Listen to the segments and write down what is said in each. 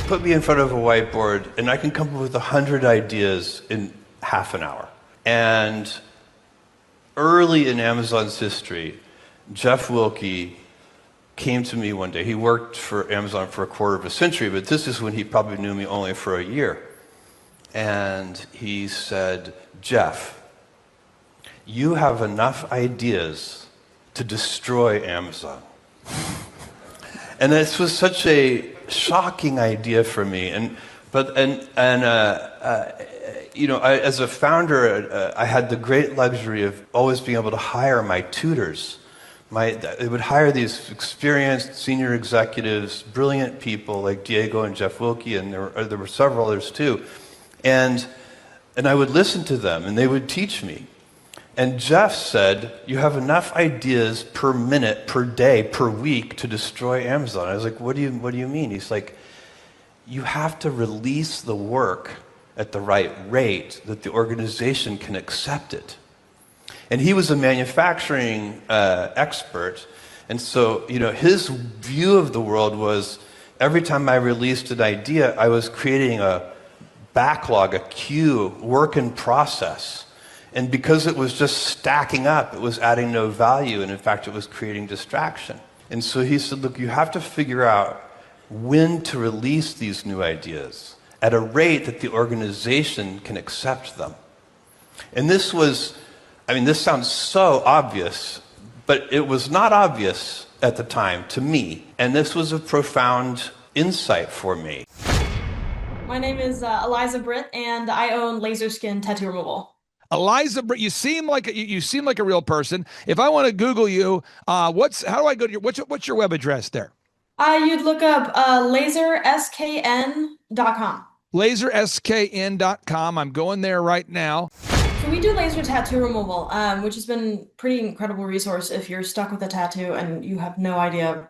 put me in front of a whiteboard and I can come up with 100 ideas in half an hour. And early in Amazon's history, Jeff Wilke came to me one day. He worked for Amazon for a quarter of a century, but this is when he probably knew me only for a year. And he said, Jeff, you have enough ideas to destroy Amazon. And this was such a shocking idea for me. As a founder, I had the great luxury of always being able to hire my tutors. They would hire these experienced senior executives, brilliant people like Diego and Jeff Wilke, and there were several others too. And I would listen to them, and they would teach me. And Jeff said, you have enough ideas per minute, per day, per week to destroy Amazon. I was like, what do you mean? He's like, you have to release the work at the right rate that the organization can accept it. And he was a manufacturing expert. And so, his view of the world was every time I released an idea, I was creating a backlog, a queue, work in process. And because it was just stacking up, it was adding no value, and in fact, it was creating distraction. And so he said, look, you have to figure out when to release these new ideas at a rate that the organization can accept them. And this sounds so obvious, but it was not obvious at the time to me. And this was a profound insight for me. My name is Eliza Britt, and I own Laser Skin Tattoo Removal. Eliza, you seem like a real person. If I want to Google you, how do I go to what's your web address there? You'd look up laserskn.com. Laserskn.com. I'm going there right now. So we do laser tattoo removal, which has been a pretty incredible resource if you're stuck with a tattoo and you have no idea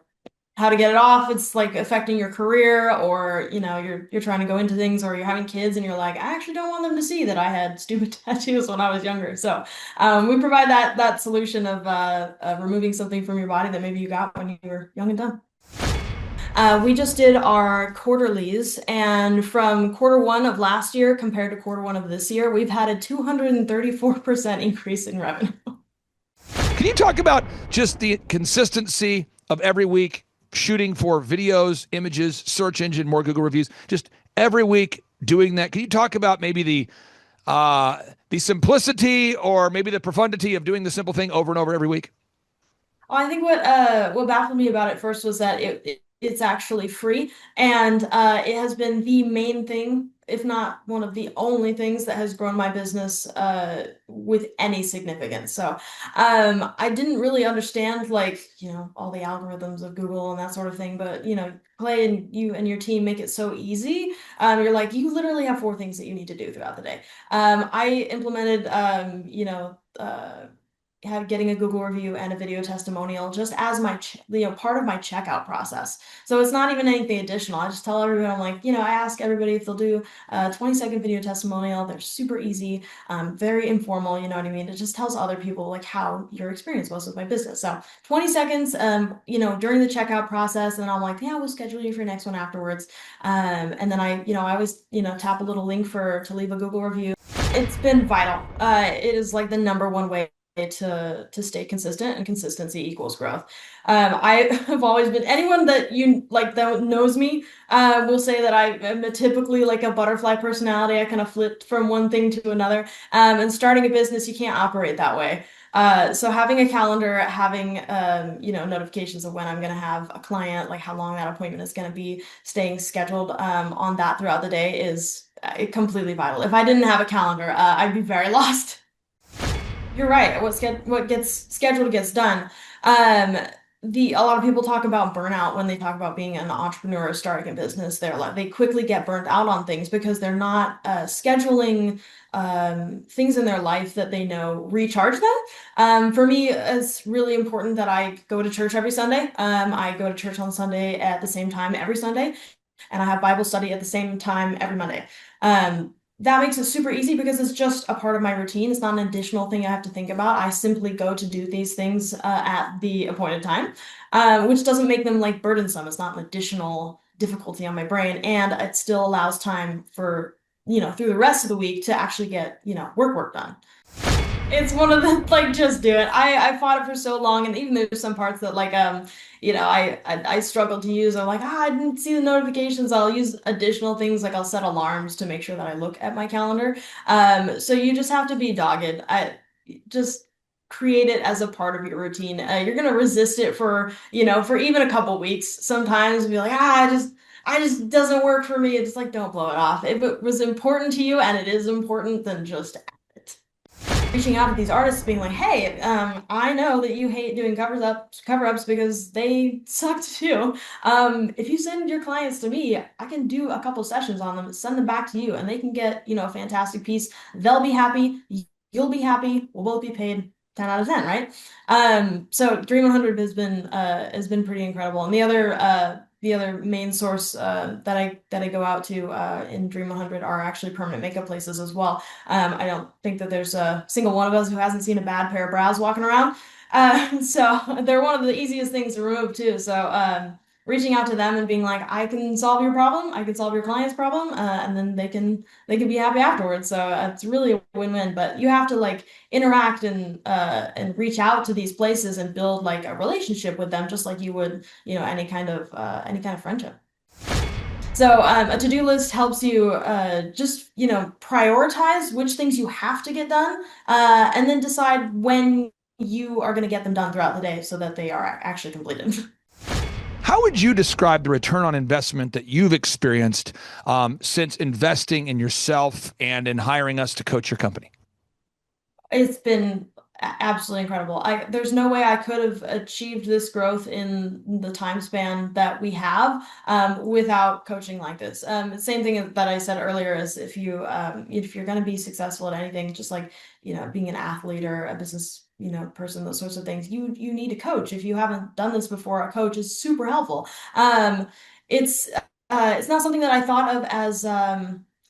how to get it off. It's like affecting your career, or you're trying to go into things, or you're having kids and you're like, I actually don't want them to see that I had stupid tattoos when I was younger. So we provide that solution of removing something from your body that maybe you got when you were young and dumb. We just did our quarterlies, and from Q1 of last year compared to Q1 of this year, we've had a 234% increase in revenue. Can you talk about just the consistency of every week shooting for videos, images, search engine, more Google reviews, just every week doing that? Can you talk about maybe the simplicity or maybe the profundity of doing the simple thing over and over every week? Well, I think what baffled me about it first was that it's actually free, and it has been the main thing, if not one of the only things that has grown my business with any significance. So I didn't really understand all the algorithms of Google and that sort of thing, but Clay and you and your team make it so easy. You're like, you literally have 4 things that you need to do throughout the day. I implemented getting a Google review and a video testimonial just as my part of my checkout process. So it's not even anything additional. I just tell everyone, I'm like, I ask everybody if they'll do a 20-second video testimonial. They're super easy, very informal, you know what I mean? It just tells other people how your experience was with my business. So 20 seconds, during the checkout process, and then I'm like, yeah, we'll schedule you for your next one afterwards. And then I always, tap a little link to leave a Google review. It's been vital. It is like the #1 way to stay consistent, and consistency equals growth. I have always been, anyone that that knows me will say that I am typically like a butterfly personality. I kind of flip from one thing to another. And starting a business, you can't operate that way. So having a calendar, having notifications of when I'm going to have a client, like how long that appointment is going to be, staying scheduled on that throughout the day is completely vital. If I didn't have a calendar, I'd be very lost. You're right. What gets scheduled gets done. A lot of people talk about burnout when they talk about being an entrepreneur or starting a business. They quickly get burnt out on things because they're not scheduling things in their life that they know recharge them. For me, it's really important that I go to church every Sunday. I go to church on Sunday at the same time every Sunday, and I have Bible study at the same time every Monday. That makes it super easy because it's just a part of my routine. It's not an additional thing I have to think about. I simply go to do these things at the appointed time, which doesn't make them burdensome. It's not an additional difficulty on my brain, and it still allows time for, through the rest of the week to actually get, work done. It's one of the like just do it. I fought it for so long, and even there's some parts that like I struggled to use. I'm like, I didn't see the notifications. I'll use additional things like I'll set alarms to make sure that I look at my calendar. So you just have to be dogged. I just create it as a part of your routine. You're gonna resist it for for even a couple weeks sometimes, and be like, I just doesn't work for me. It's like, don't blow it off. If it was important to you and it is important, then just add it. Reaching out to these artists being like, hey, I know that you hate doing cover-ups because they suck too. If you send your clients to me, I can do a couple sessions on them, send them back to you, and they can get, a fantastic piece. They'll be happy, you'll be happy, we'll both be paid 10 out of 10, right? So Dream 100 has been pretty incredible. And the other main source that I go out to in Dream 100 are actually permanent makeup places as well. I don't think that there's a single one of us who hasn't seen a bad pair of brows walking around. So they're one of the easiest things to remove too. So reaching out to them and being like, I can solve your problem, I can solve your client's problem, and then they can be happy afterwards. So it's really a win-win. But you have to like interact and reach out to these places and build like a relationship with them, just like you would, any kind of friendship. So a to-do list helps you just, prioritize which things you have to get done, and then decide when you are going to get them done throughout the day so that they are actually completed. How would you describe the return on investment that you've experienced since investing in yourself and in hiring us to coach your company? It's been absolutely incredible. There's no way I could have achieved this growth in the time span that we have without coaching like this. Same thing that I said earlier is if you're going to be successful at anything, just like being an athlete or a business person, those sorts of things, you need a coach. If you haven't done this before, a coach is super helpful. It's not something that I thought of as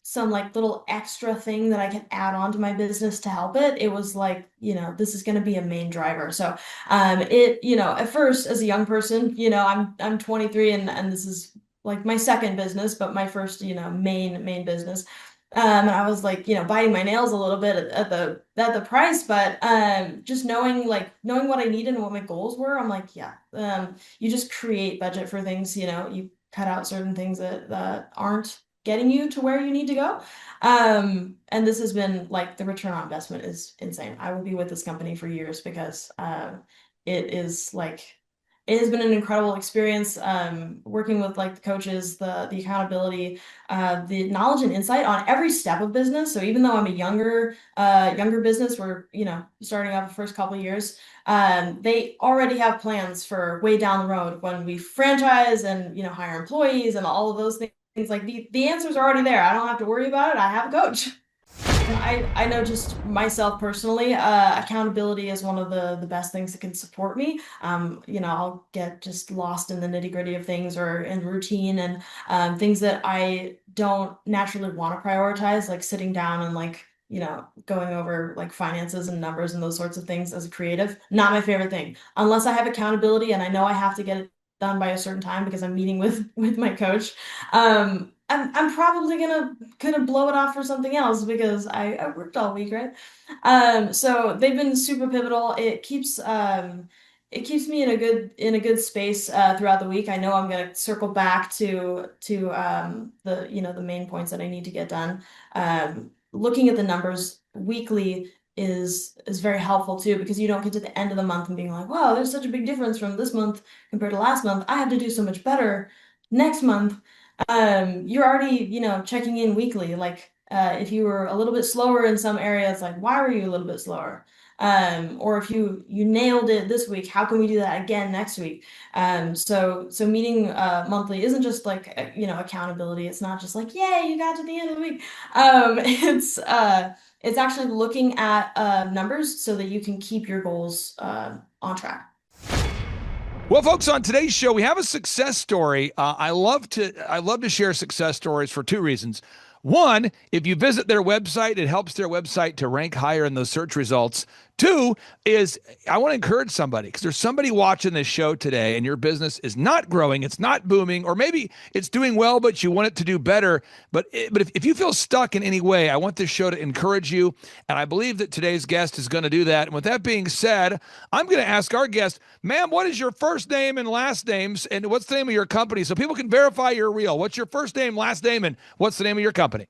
some like little extra thing that I can add on to my business to help it. It was like, this is going to be a main driver. So at first as a young person, I'm 23 and this is like my second business, but my first, main business. And I was like, biting my nails a little bit at the price, but just knowing what I needed and what my goals were, I'm like, yeah, you just create budget for things, you cut out certain things that aren't getting you to where you need to go. And this has been like the return on investment is insane. I will be with this company for years because it has been an incredible experience working with like the coaches, the accountability, the knowledge and insight on every step of business. So even though I'm a younger business, we're starting off the first couple of years, they already have plans for way down the road when we franchise and hire employees and all of those things. Like the answers are already there. I don't have to worry about it. I have a coach. I know just myself personally, accountability is one of the best things that can support me. I'll get just lost in the nitty-gritty of things or in routine and things that I don't naturally want to prioritize, like sitting down and like, going over like finances and numbers and those sorts of things as a creative. Not my favorite thing. Unless I have accountability and I know I have to get it done by a certain time because I'm meeting with my coach. I'm probably gonna blow it off for something else because I worked all week, right? So they've been super pivotal. It keeps me in a good space throughout the week. I know I'm gonna circle back to the main points that I need to get done. Looking at the numbers weekly is very helpful too, because you don't get to the end of the month and being like, wow, there's such a big difference from this month compared to last month. I have to do so much better next month. You're already, checking in weekly. Like, if you were a little bit slower in some areas, like, why were you a little bit slower? Or if you nailed it this week, how can we do that again next week? So meeting monthly isn't just like accountability. It's not just like, yay, you got to the end of the week. It's actually looking at numbers so that you can keep your goals on track. Well, folks, on today's show, we have a success story. I love to share success stories for two reasons. One, if you visit their website, it helps their website to rank higher in those search results. Two is I want to encourage somebody because there's somebody watching this show today and your business is not growing, it's not booming, or maybe it's doing well, but you want it to do better. But if you feel stuck in any way, I want this show to encourage you. And I believe that today's guest is going to do that. And with that being said, I'm going to ask our guest, ma'am, what is your first name and last names? And what's the name of your company so people can verify you're real? What's your first name, last name, and what's the name of your company?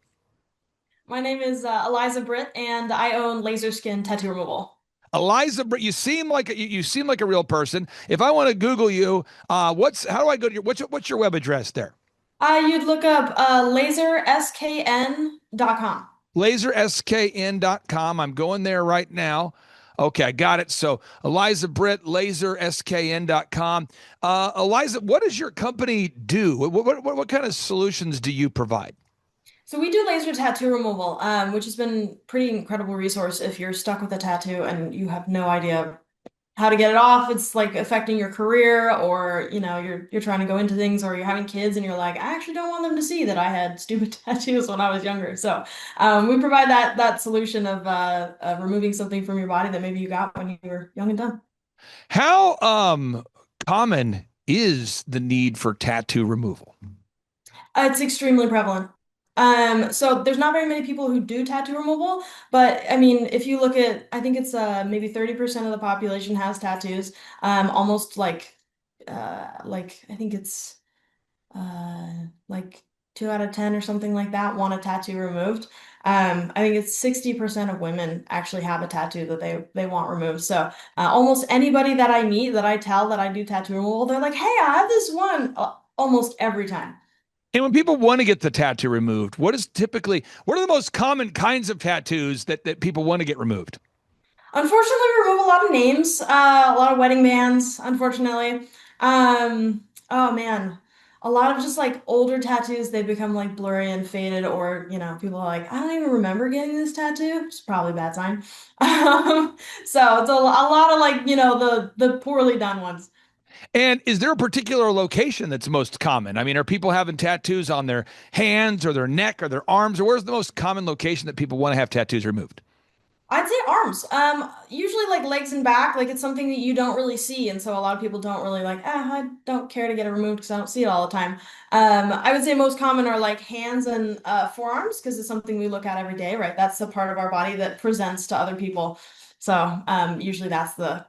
My name is Eliza Britt, and I own Laser Skin Tattoo Removal. Eliza, you seem like you seem like a real person. If I want to Google you, how do I go to your what's your web address there? You'd look up laserskn.com. LaserSKN.com. I'm going there right now. Okay, I got it. So Eliza Britt, LaserSKN.com. Eliza, what does your company do? What kind of solutions do you provide? So we do laser tattoo removal, which has been pretty incredible resource if you're stuck with a tattoo and you have no idea how to get it off. It's like affecting your career, or you're trying to go into things, or you're having kids and you're like, I actually don't want them to see that I had stupid tattoos when I was younger. So we provide that solution of removing something from your body that maybe you got when you were young and dumb. How common is the need for tattoo removal? It's extremely prevalent. So there's not very many people who do tattoo removal, but I mean, if you look at, I think it's maybe 30% of the population has tattoos. Almost like I think it's uh like 2 out of 10 or something like that want a tattoo removed. I think it's 60% of women actually have a tattoo that they want removed. So almost anybody that I meet that I tell that I do tattoo removal, they're like, "Hey, I have this one," almost every time. And when people want to get the tattoo removed, what are the most common kinds of tattoos that people want to get removed? Unfortunately, we remove a lot of names, a lot of wedding bands, unfortunately. Oh man, a lot of just like older tattoos, they become like blurry and faded, or people are like, I don't even remember getting this tattoo. It's probably a bad sign. So it's a lot of like, the poorly done ones. And is there a particular location that's most common? I mean, are people having tattoos on their hands or their neck or their arms, or where's the most common location that people want to have tattoos removed? I'd say arms. Usually like legs and back, like it's something that you don't really see, and so a lot of people don't really like, I don't care to get it removed because I don't see it all the time. I would say most common are like hands and forearms because it's something we look at every day, right? That's the part of our body that presents to other people. So usually that's the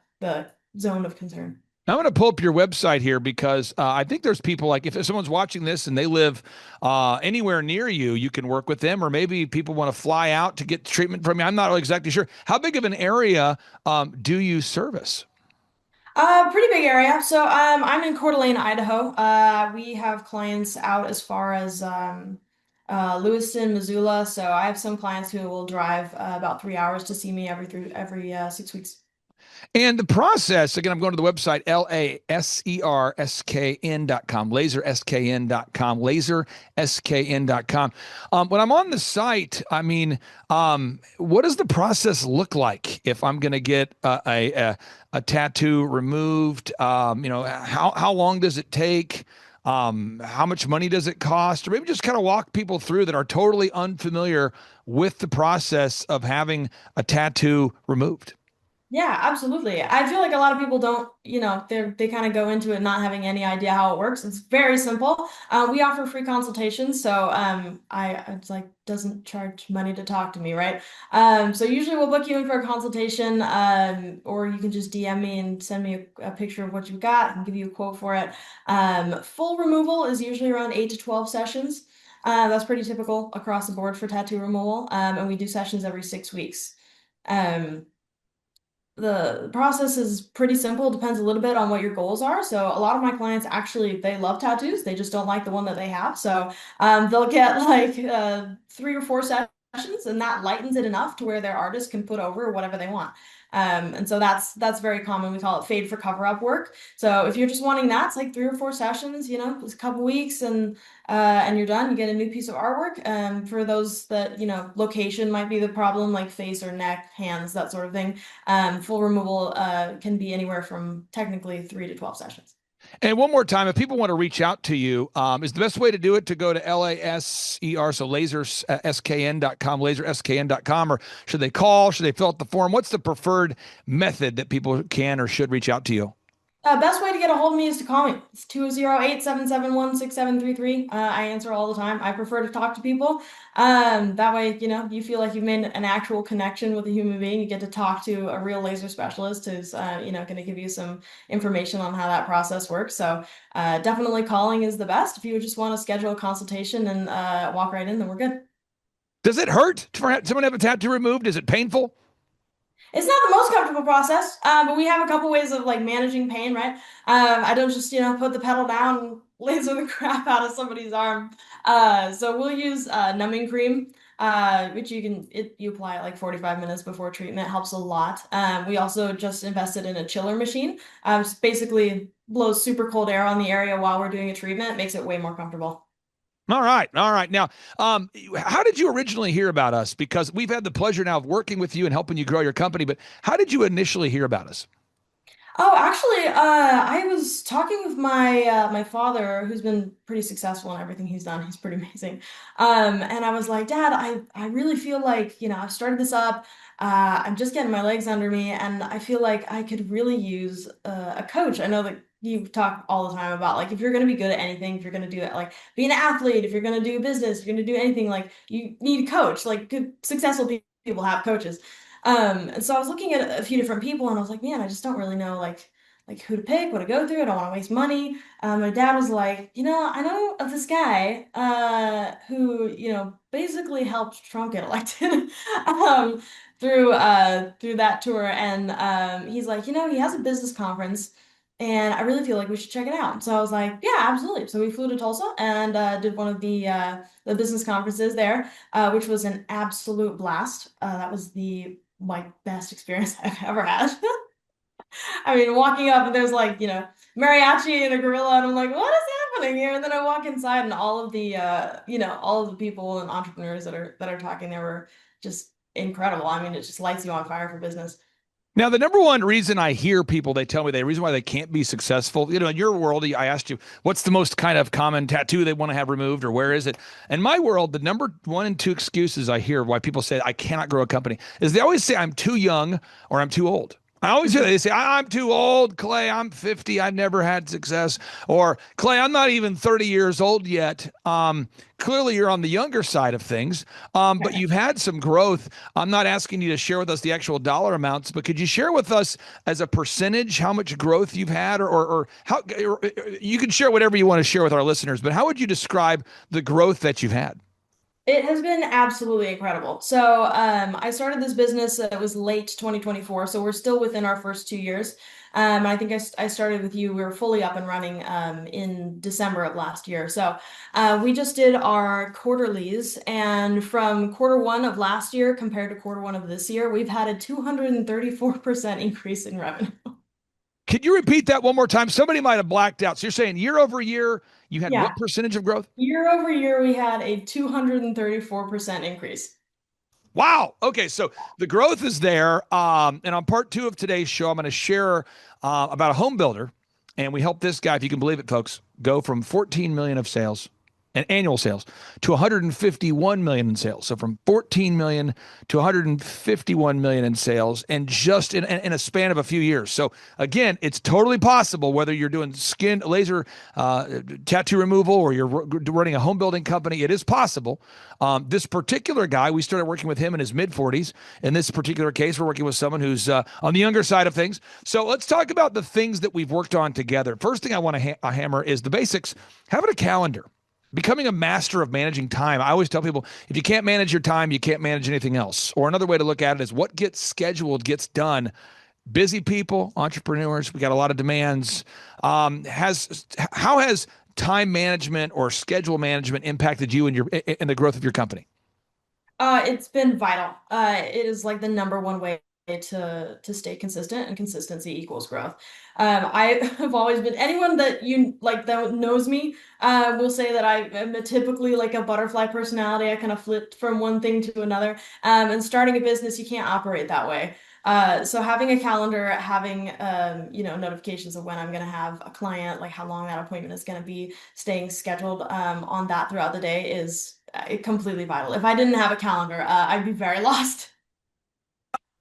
zone of concern. I'm going to pull up your website here because I think there's people like if someone's watching this and they live anywhere near you, you can work with them, or maybe people want to fly out to get treatment from you. I'm not exactly sure. How big of an area do you service? Pretty big area. So I'm in Coeur d'Alene, Idaho. We have clients out as far as Lewiston, Missoula. So I have some clients who will drive about 3 hours to see me every 6 weeks. And the process, again, I'm going to the website, laserskn.com, laserskn.com, laserskn.com. When I'm on the site, I mean, what does the process look like if I'm going to get a tattoo removed? How long does it take? How much money does it cost? Or maybe just kind of walk people through that are totally unfamiliar with the process of having a tattoo removed. Yeah, absolutely. I feel like a lot of people don't, they kind of go into it not having any idea how it works. It's very simple. We offer free consultations, so it's like doesn't charge money to talk to me, right? So usually we'll book you in for a consultation, or you can just DM me and send me a picture of what you've got and give you a quote for it. Full removal is usually around 8 to 12 sessions. That's pretty typical across the board for tattoo removal, and we do sessions every 6 weeks. Um, the process is pretty simple. It depends a little bit on what your goals are. So a lot of my clients actually, they love tattoos. They just don't like the one that they have. So they'll get like 3 or 4 sessions, and that lightens it enough to where their artist can put over whatever they want. And so that's very common. We call it fade for cover up work. So if you're just wanting that, it's like 3 or 4 sessions, it's a couple weeks, and you're done. You get a new piece of artwork. For those that, location might be the problem, like face or neck, hands, that sort of thing. Full removal can be anywhere from technically 3 to 12 sessions. And one more time, if people want to reach out to you, is the best way to do it to go to LASER, so laserskn.com, laserskn.com, or should they call? Should they fill out the form? What's the preferred method that people can or should reach out to you? Best way to get a hold of me is to call me. It's 208-771-6733. I answer all the time. I prefer to talk to people. That way, you feel like you've made an actual connection with a human being. You get to talk to a real laser specialist who's, going to give you some information on how that process works. So, definitely calling is the best. If you just want to schedule a consultation and walk right in, then we're good. Does it hurt for someone to have a tattoo removed? Is it painful? It's not the most comfortable process, but we have a couple ways of like managing pain, right? I don't just, put the pedal down and laser the crap out of somebody's arm. So we'll use numbing cream, which you apply it like 45 minutes before treatment. Helps a lot. We also just invested in a chiller machine. Basically blows super cold air on the area while we're doing a treatment. Makes it way more comfortable. All right. All right. Now, how did you originally hear about us? Because we've had the pleasure now of working with you and helping you grow your company, but how did you initially hear about us? Oh, actually, I was talking with my father, who's been pretty successful in everything he's done. He's pretty amazing. And I was like, Dad, I really feel like, I've started this up. I'm just getting my legs under me, and I feel like I could really use a coach. I know that you talk all the time about like if you're going to be good at anything, if you're going to do it, like be an athlete, if you're going to do business, if you're going to do anything, like you need a coach. Like good, successful people have coaches. And so I was looking at a few different people and I was like, man, I just don't really know like who to pick, what to go through. I don't want to waste money. My dad was like, I know of this guy who, basically helped Trump get elected through that tour. And he's like, he has a business conference and I really feel like we should check it out. So I was like, yeah, absolutely. So we flew to Tulsa and did one of the business conferences there, which was an absolute blast. That was the like best experience I've ever had. I mean, walking up and there's like, mariachi and a gorilla, and I'm like, what is happening here? And then I walk inside and all of the people and entrepreneurs that are talking there were just incredible. I mean, it just lights you on fire for business. Now, the number one reason I hear people, they tell me the reason why they can't be successful, in your world, I asked you, what's the most kind of common tattoo they want to have removed or where is it? In my world, the number one and two excuses I hear why people say I cannot grow a company is they always say I'm too young or I'm too old. I always hear that. They say, I'm too old, Clay. I'm 50. I've never had success. Or, Clay, I'm not even 30 years old yet. Clearly, you're on the younger side of things, but you've had some growth. I'm not asking you to share with us the actual dollar amounts, but could you share with us as a percentage how much growth you've had or how you can share whatever you want to share with our listeners, but how would you describe the growth that you've had? It has been absolutely incredible. So, I started this business, it was late 2024, so we're still within our first 2 years. I think I started with you, we were fully up and running in December of last year. So, we just did our quarterlies, and from quarter one of last year compared to quarter one of this year, we've had a 234% increase in revenue. Can you repeat that one more time? Somebody might have blacked out. So you're saying year over year, you had what Yeah, percentage of growth? year over year, we had a 234% increase. Wow. Okay. So the growth is there. And on part two of today's show, I'm going to share about a home builder. And we helped this guy, if you can believe it, folks, go from 14 million of sales and annual sales to 151 million in sales. So from 14 million to 151 million in sales and just in a span of a few years. So again, it's totally possible whether you're doing skin laser tattoo removal or you're running a home building company, it is possible. This particular guy, we started working with him in his mid 40s. In this particular case, we're working with someone who's on the younger side of things. So let's talk about the things that we've worked on together. First thing I want to hammer is the basics. Having a calendar. Becoming a master of managing time. I always tell people, if you can't manage your time, you can't manage anything else. Or another way to look at it is what gets scheduled gets done. Busy people, entrepreneurs, we got a lot of demands. How has time management or schedule management impacted you in the growth of your company? It's been vital. It is like the number one way to stay consistent, and consistency equals growth. I have always been anyone that you like that knows me will say that I am typically like a butterfly personality. I kind of flip from one thing to another. And starting a business, you can't operate that way. So having a calendar, having notifications of when I'm going to have a client, like how long that appointment is going to be, staying scheduled on that throughout the day is completely vital. If I didn't have a calendar, I'd be very lost.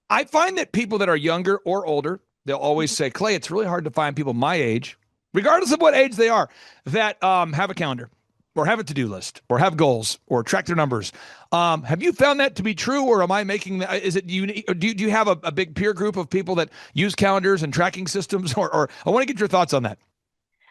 I find that people that are younger or older, they'll always say, Clay, it's really hard to find people my age, regardless of what age they are, that have a calendar or have a to-do list or have goals or track their numbers. Have you found that to be true, or am I making that? Is it unique? Do you have a big peer group of people that use calendars and tracking systems, or I want to get your thoughts on that.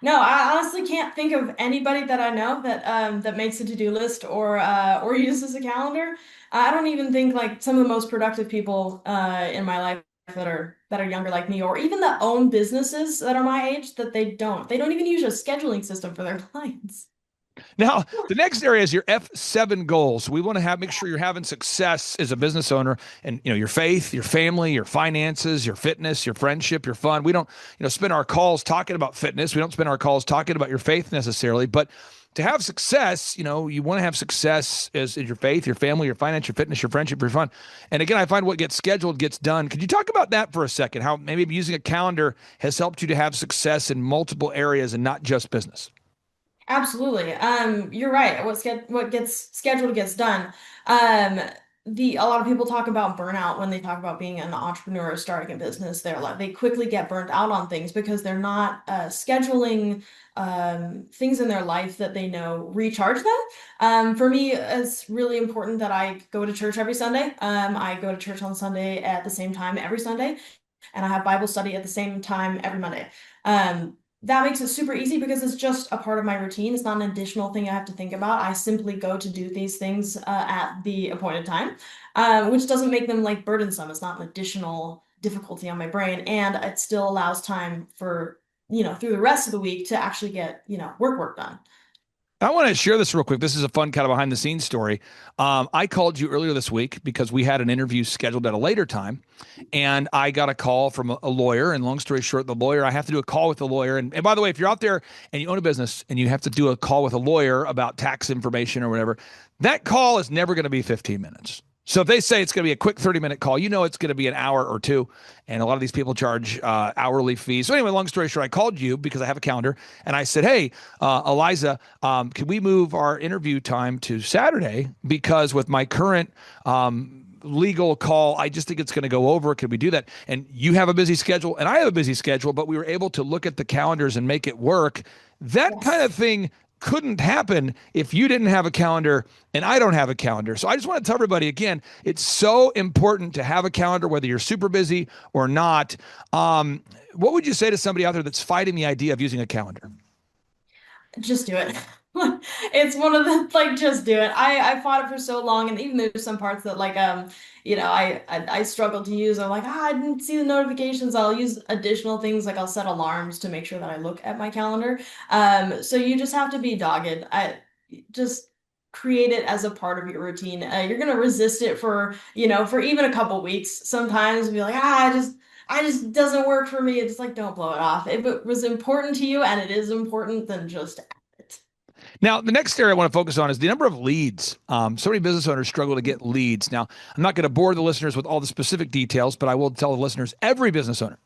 No, I honestly can't think of anybody that I know that makes a to-do list or uses a calendar. I don't even think like some of the most productive people in my life that are younger like me, or even that own businesses that are my age, that they don't even use a scheduling system for their clients. Now, the next area is your F7 goals. We want to make sure you're having success as a business owner, and your faith, your family, your finances, your fitness, your friendship, your fun. We don't, spend our calls talking about fitness. We don't spend our calls talking about your faith necessarily, but to have success, you want to have success as your faith, your family, your finance, your fitness, your friendship, your fun. And again, I find what gets scheduled gets done. Could you talk about that for a second? How maybe using a calendar has helped you to have success in multiple areas and not just business? Absolutely. You're right. What gets scheduled gets done. Um, a lot of people talk about burnout when they talk about being an entrepreneur or starting a business. They quickly get burnt out on things because they're not scheduling things in their life that they know recharge them. For me, it's really important that I go to church every Sunday. I go to church on Sunday at the same time every Sunday, and I have Bible study at the same time every Monday. That makes it super easy because it's just a part of my routine. It's not an additional thing I have to think about. I simply go to do these things at the appointed time, which doesn't make them like burdensome. It's not an additional difficulty on my brain, and it still allows time for, through the rest of the week to actually get, work done. I want to share this real quick. This is a fun kind of behind the scenes story. I called you earlier this week because we had an interview scheduled at a later time, and I got a call from a lawyer. And long story short, I have to do a call with the lawyer. And by the way, if you're out there and you own a business and you have to do a call with a lawyer about tax information or whatever, that call is never going to be 15 minutes. So if they say it's going to be a quick 30-minute call, it's going to be an hour or two. And a lot of these people charge hourly fees. So anyway, long story short, I called you because I have a calendar. And I said, hey, Eliza, can we move our interview time to Saturday? Because with my current legal call, I just think it's going to go over. Could we do that? And you have a busy schedule and I have a busy schedule, but we were able to look at the calendars and make it work. That kind of thing couldn't happen if you didn't have a calendar and I don't have a calendar. So I just want to tell everybody again, it's so important to have a calendar, whether you're super busy or not. What would you say to somebody out there that's fighting the idea of using a calendar? Just do it. It's one of the like just do it. I fought it for so long, and even there's some parts that like I struggle to use. I'm like, I didn't see the notifications. I'll use additional things like I'll set alarms to make sure that I look at my calendar. So you just have to be dogged. I just create it as a part of your routine. You're gonna resist it for even a couple weeks. Sometimes be like, I just doesn't work for me. It's like, don't blow it off. If it was important to you and it is important, then just add it. Now, the next area I want to focus on is the number of leads. So many business owners struggle to get leads. Now, I'm not going to bore the listeners with all the specific details, but I will tell the listeners, every business owner,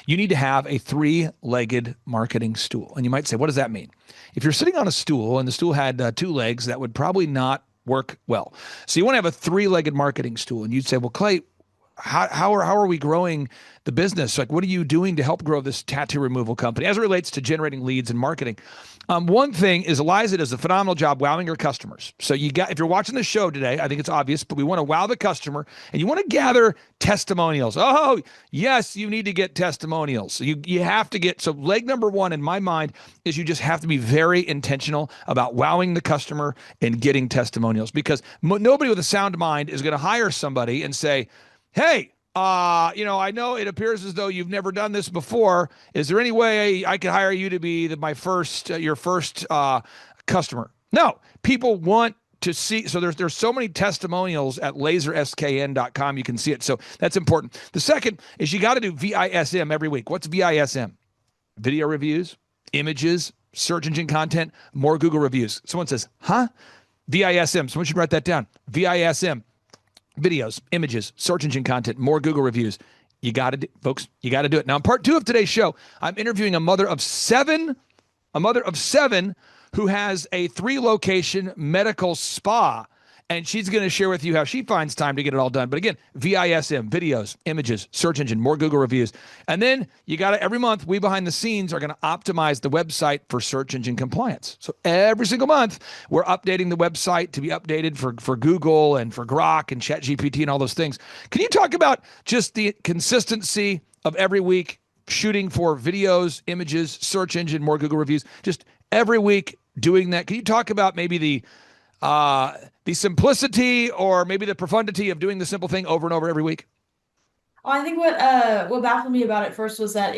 you need to have a three-legged marketing stool. And you might say, what does that mean? If you're sitting on a stool and the stool had two legs, that would probably not work well. So you want to have a three-legged marketing stool. And you'd say, well, Clay, how are we growing the business? Like, what are you doing to help grow this tattoo removal company as it relates to generating leads and marketing? One thing is Eliza does a phenomenal job wowing her customers. So if you're watching the show today, I think it's obvious, but we want to wow the customer and you want to gather testimonials. Oh, yes, you need to get testimonials. You have to get, so leg number one in my mind is you just have to be very intentional about wowing the customer and getting testimonials, because nobody with a sound mind is going to hire somebody and say, hey, I know it appears as though you've never done this before. Is there any way I could hire you to be your first customer? No, people want to see. So there's so many testimonials at laserskn.com. You can see it. So that's important. The second is you got to do VISM every week. What's VISM? Video reviews, images, search engine content, more Google reviews. Someone says, huh? VISM. Someone should write that down. VISM. videos, images, search engine content, more Google reviews. You got to do, folks, you got to do it. Now, in part 2 of today's show, I'm interviewing a mother of seven who has a 3-location medical spa. And she's going to share with you how she finds time to get it all done. But again, VISM, videos, images, search engine, more Google reviews. And then you got to, every month, we behind the scenes are going to optimize the website for search engine compliance. So every single month, we're updating the website to be updated for Google and for Grok and ChatGPT and all those things. Can you talk about just the consistency of every week shooting for videos, images, search engine, more Google reviews, just every week doing that? Can you talk about maybe the simplicity or maybe the profundity of doing the simple thing over and over every week? Well, I think what baffled me about it first was that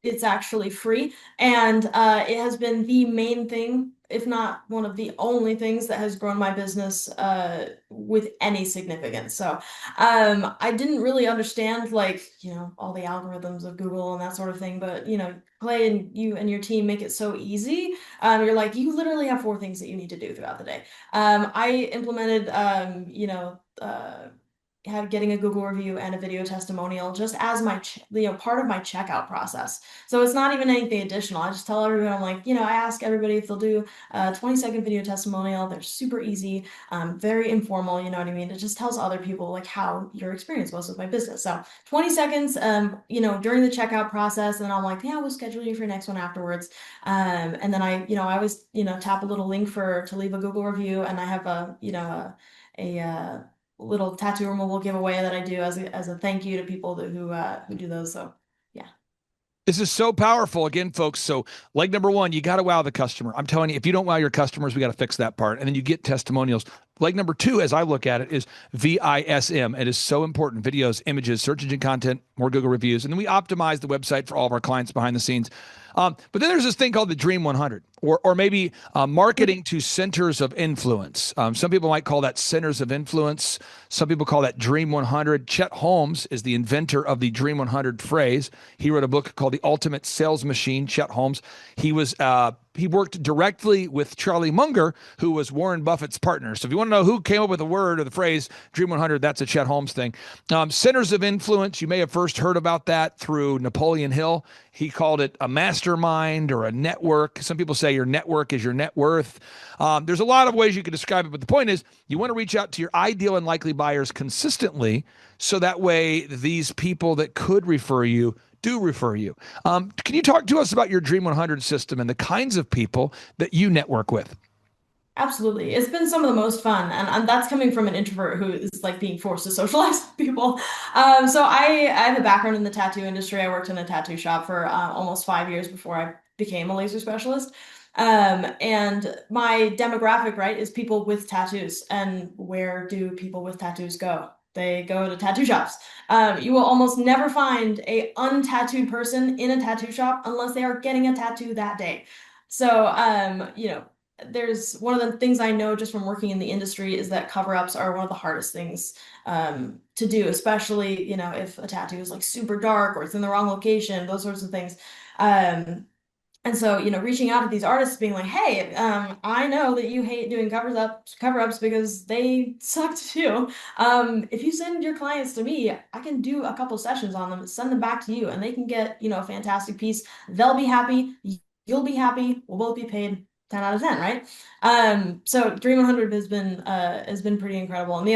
it's actually free, and it has been the main thing, if not one of the only things that has grown my business with any significance. So I didn't really understand, like, all the algorithms of Google and that sort of thing, but Clay and you and your team make it so easy. You're like, you literally have 4 things that you need to do throughout the day. I implemented getting a Google review and a video testimonial just as my part of my checkout process. So it's not even anything additional. I just tell everyone, I'm like, I ask everybody if they'll do a 20-second video testimonial. They're super easy, very informal, you know what I mean? It just tells other people like how your experience was with my business. So 20 seconds, during the checkout process, and I'm like, yeah, we'll schedule you for your next one afterwards. And then I always, tap a little link to leave a Google review, and I have a little tattoo removal giveaway that I do as a thank you to people who do those. So yeah. This is so powerful. Again, folks, so leg number 1, you got to wow the customer. I'm telling you, if you don't wow your customers, we got to fix that part. And then you get testimonials. Leg number 2, as I look at it, is VISM. It is so important. Videos, images, search engine content, more Google reviews. And then we optimize the website for all of our clients behind the scenes. But then there's this thing called the Dream 100, or maybe marketing to centers of influence. Some people might call that centers of influence. Some people call that Dream 100. Chet Holmes is the inventor of the Dream 100 phrase. He wrote a book called The Ultimate Sales Machine. Chet Holmes. He worked directly with Charlie Munger, who was Warren Buffett's partner. So if you want to know who came up with the word or the phrase Dream 100, that's a Chet Holmes thing. Centers of influence, you may have first heard about that through Napoleon Hill. He called it a mastermind or a network. Some people say your network is your net worth. There's a lot of ways you can describe it, but the point is you want to reach out to your ideal and likely buyers consistently, so that way these people that could refer you do refer you. Can you talk to us about your Dream 100 system and the kinds of people that you network with? Absolutely. It's been some of the most fun. And that's coming from an introvert who is like being forced to socialize with people. So I have a background in the tattoo industry. I worked in a tattoo shop for almost 5 years before I became a laser specialist. And my demographic, right, is people with tattoos. And where do people with tattoos go? They go to tattoo shops. You will almost never find a untattooed person in a tattoo shop unless they are getting a tattoo that day. So, there's one of the things I know just from working in the industry is that cover-ups are one of the hardest things to do, especially, if a tattoo is like super dark or it's in the wrong location, those sorts of things. And so, reaching out to these artists being like, hey, I know that you hate doing cover-ups because they suck too. If you send your clients to me, I can do a couple sessions on them, send them back to you, and they can get, a fantastic piece. They'll be happy. You'll be happy. We'll both be paid 10 out of 10, right? So Dream 100 has been pretty incredible. And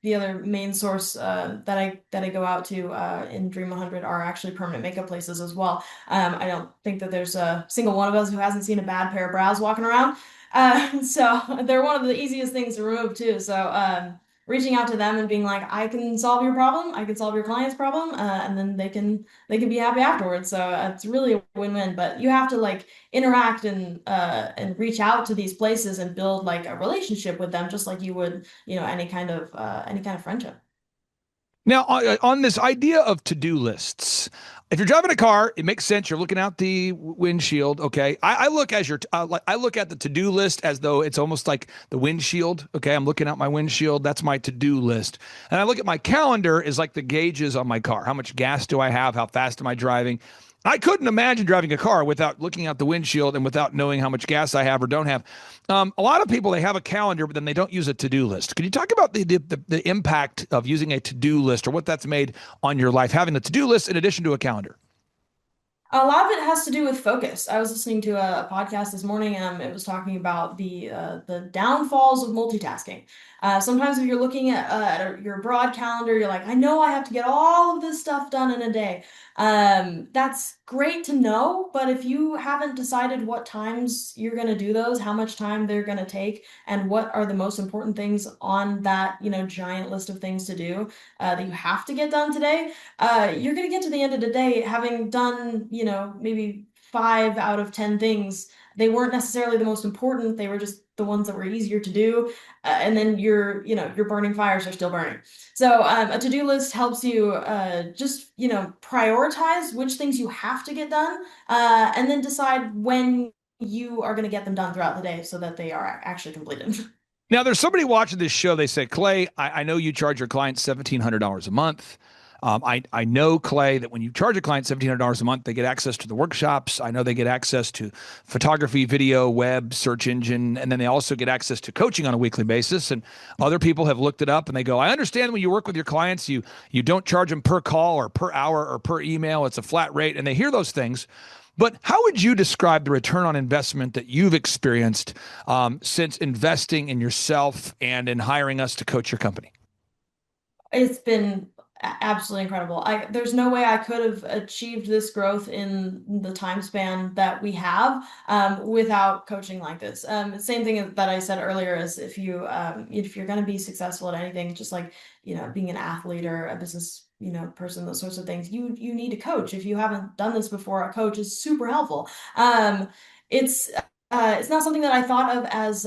the other main source that I go out to in Dream 100 are actually permanent makeup places as well. I don't think that there's a single one of us who hasn't seen a bad pair of brows walking around. So they're one of the easiest things to remove too. So reaching out to them and being like, I can solve your problem, I can solve your client's problem, and then they can be happy afterwards. So it's really a win-win. But you have to like interact and reach out to these places and build like a relationship with them, just like you would, any kind of friendship. Now, on this idea of to-do lists, if you're driving a car, it makes sense. You're looking out the windshield. Okay, I look at the to-do list as though it's almost like the windshield. Okay, I'm looking out my windshield. That's my to-do list, and I look at my calendar as like the gauges on my car. How much gas do I have? How fast am I driving? I couldn't imagine driving a car without looking out the windshield and without knowing how much gas I have or don't have. A lot of people, they have a calendar, but then they don't use a to-do list. Can you talk about the impact of using a to-do list or what that's made on your life, having the to-do list in addition to a calendar? A lot of it has to do with focus. I was listening to a podcast this morning. It was talking about the downfalls of multitasking. Sometimes if you're looking at your broad calendar, you're like, I know I have to get all of this stuff done in a day. That's great to know, but if you haven't decided what times you're going to do those, how much time they're going to take, and what are the most important things on that, giant list of things to do that you have to get done today, you're going to get to the end of the day having done, maybe 5 out of 10 things. They weren't necessarily the most important. They were just the ones that were easier to do. And then your burning fires are still burning. So a to-do list helps you just, prioritize which things you have to get done, and then decide when you are going to get them done throughout the day so that they are actually completed. Now, there's somebody watching this show. They say, Clay, I know you charge your clients $1,700 a month. I know, Clay, that when you charge a client $1,700 a month, they get access to the workshops. I know they get access to photography, video, web, search engine, and then they also get access to coaching on a weekly basis. And other people have looked it up and they go, I understand when you work with your clients, you don't charge them per call or per hour or per email. It's a flat rate. And they hear those things. But how would you describe the return on investment that you've experienced since investing in yourself and in hiring us to coach your company? It's been absolutely incredible. There's no way I could have achieved this growth in the time span that we have without coaching like this. Same thing that I said earlier is if you're going to be successful at anything, just like being an athlete or a business person, those sorts of things, you need a coach. If you haven't done this before, a coach is super helpful. It's not something that I thought of as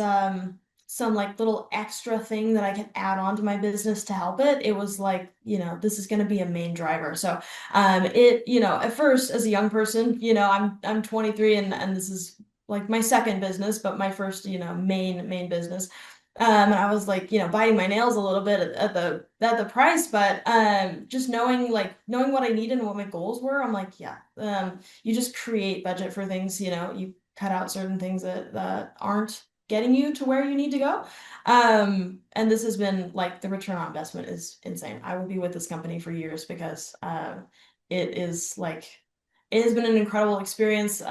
some like little extra thing that I can add on to my business to help it. It was like, this is going to be a main driver. So, at first as a young person, I'm 23 and this is like my second business, but my first, main business. And I was like, biting my nails a little bit at the price, but just knowing what I needed and what my goals were, I'm like, yeah, you just create budget for things, you cut out certain things that aren't getting you to where you need to go. And this has been like the return on investment is insane. I will be with this company for years because it has been an incredible experience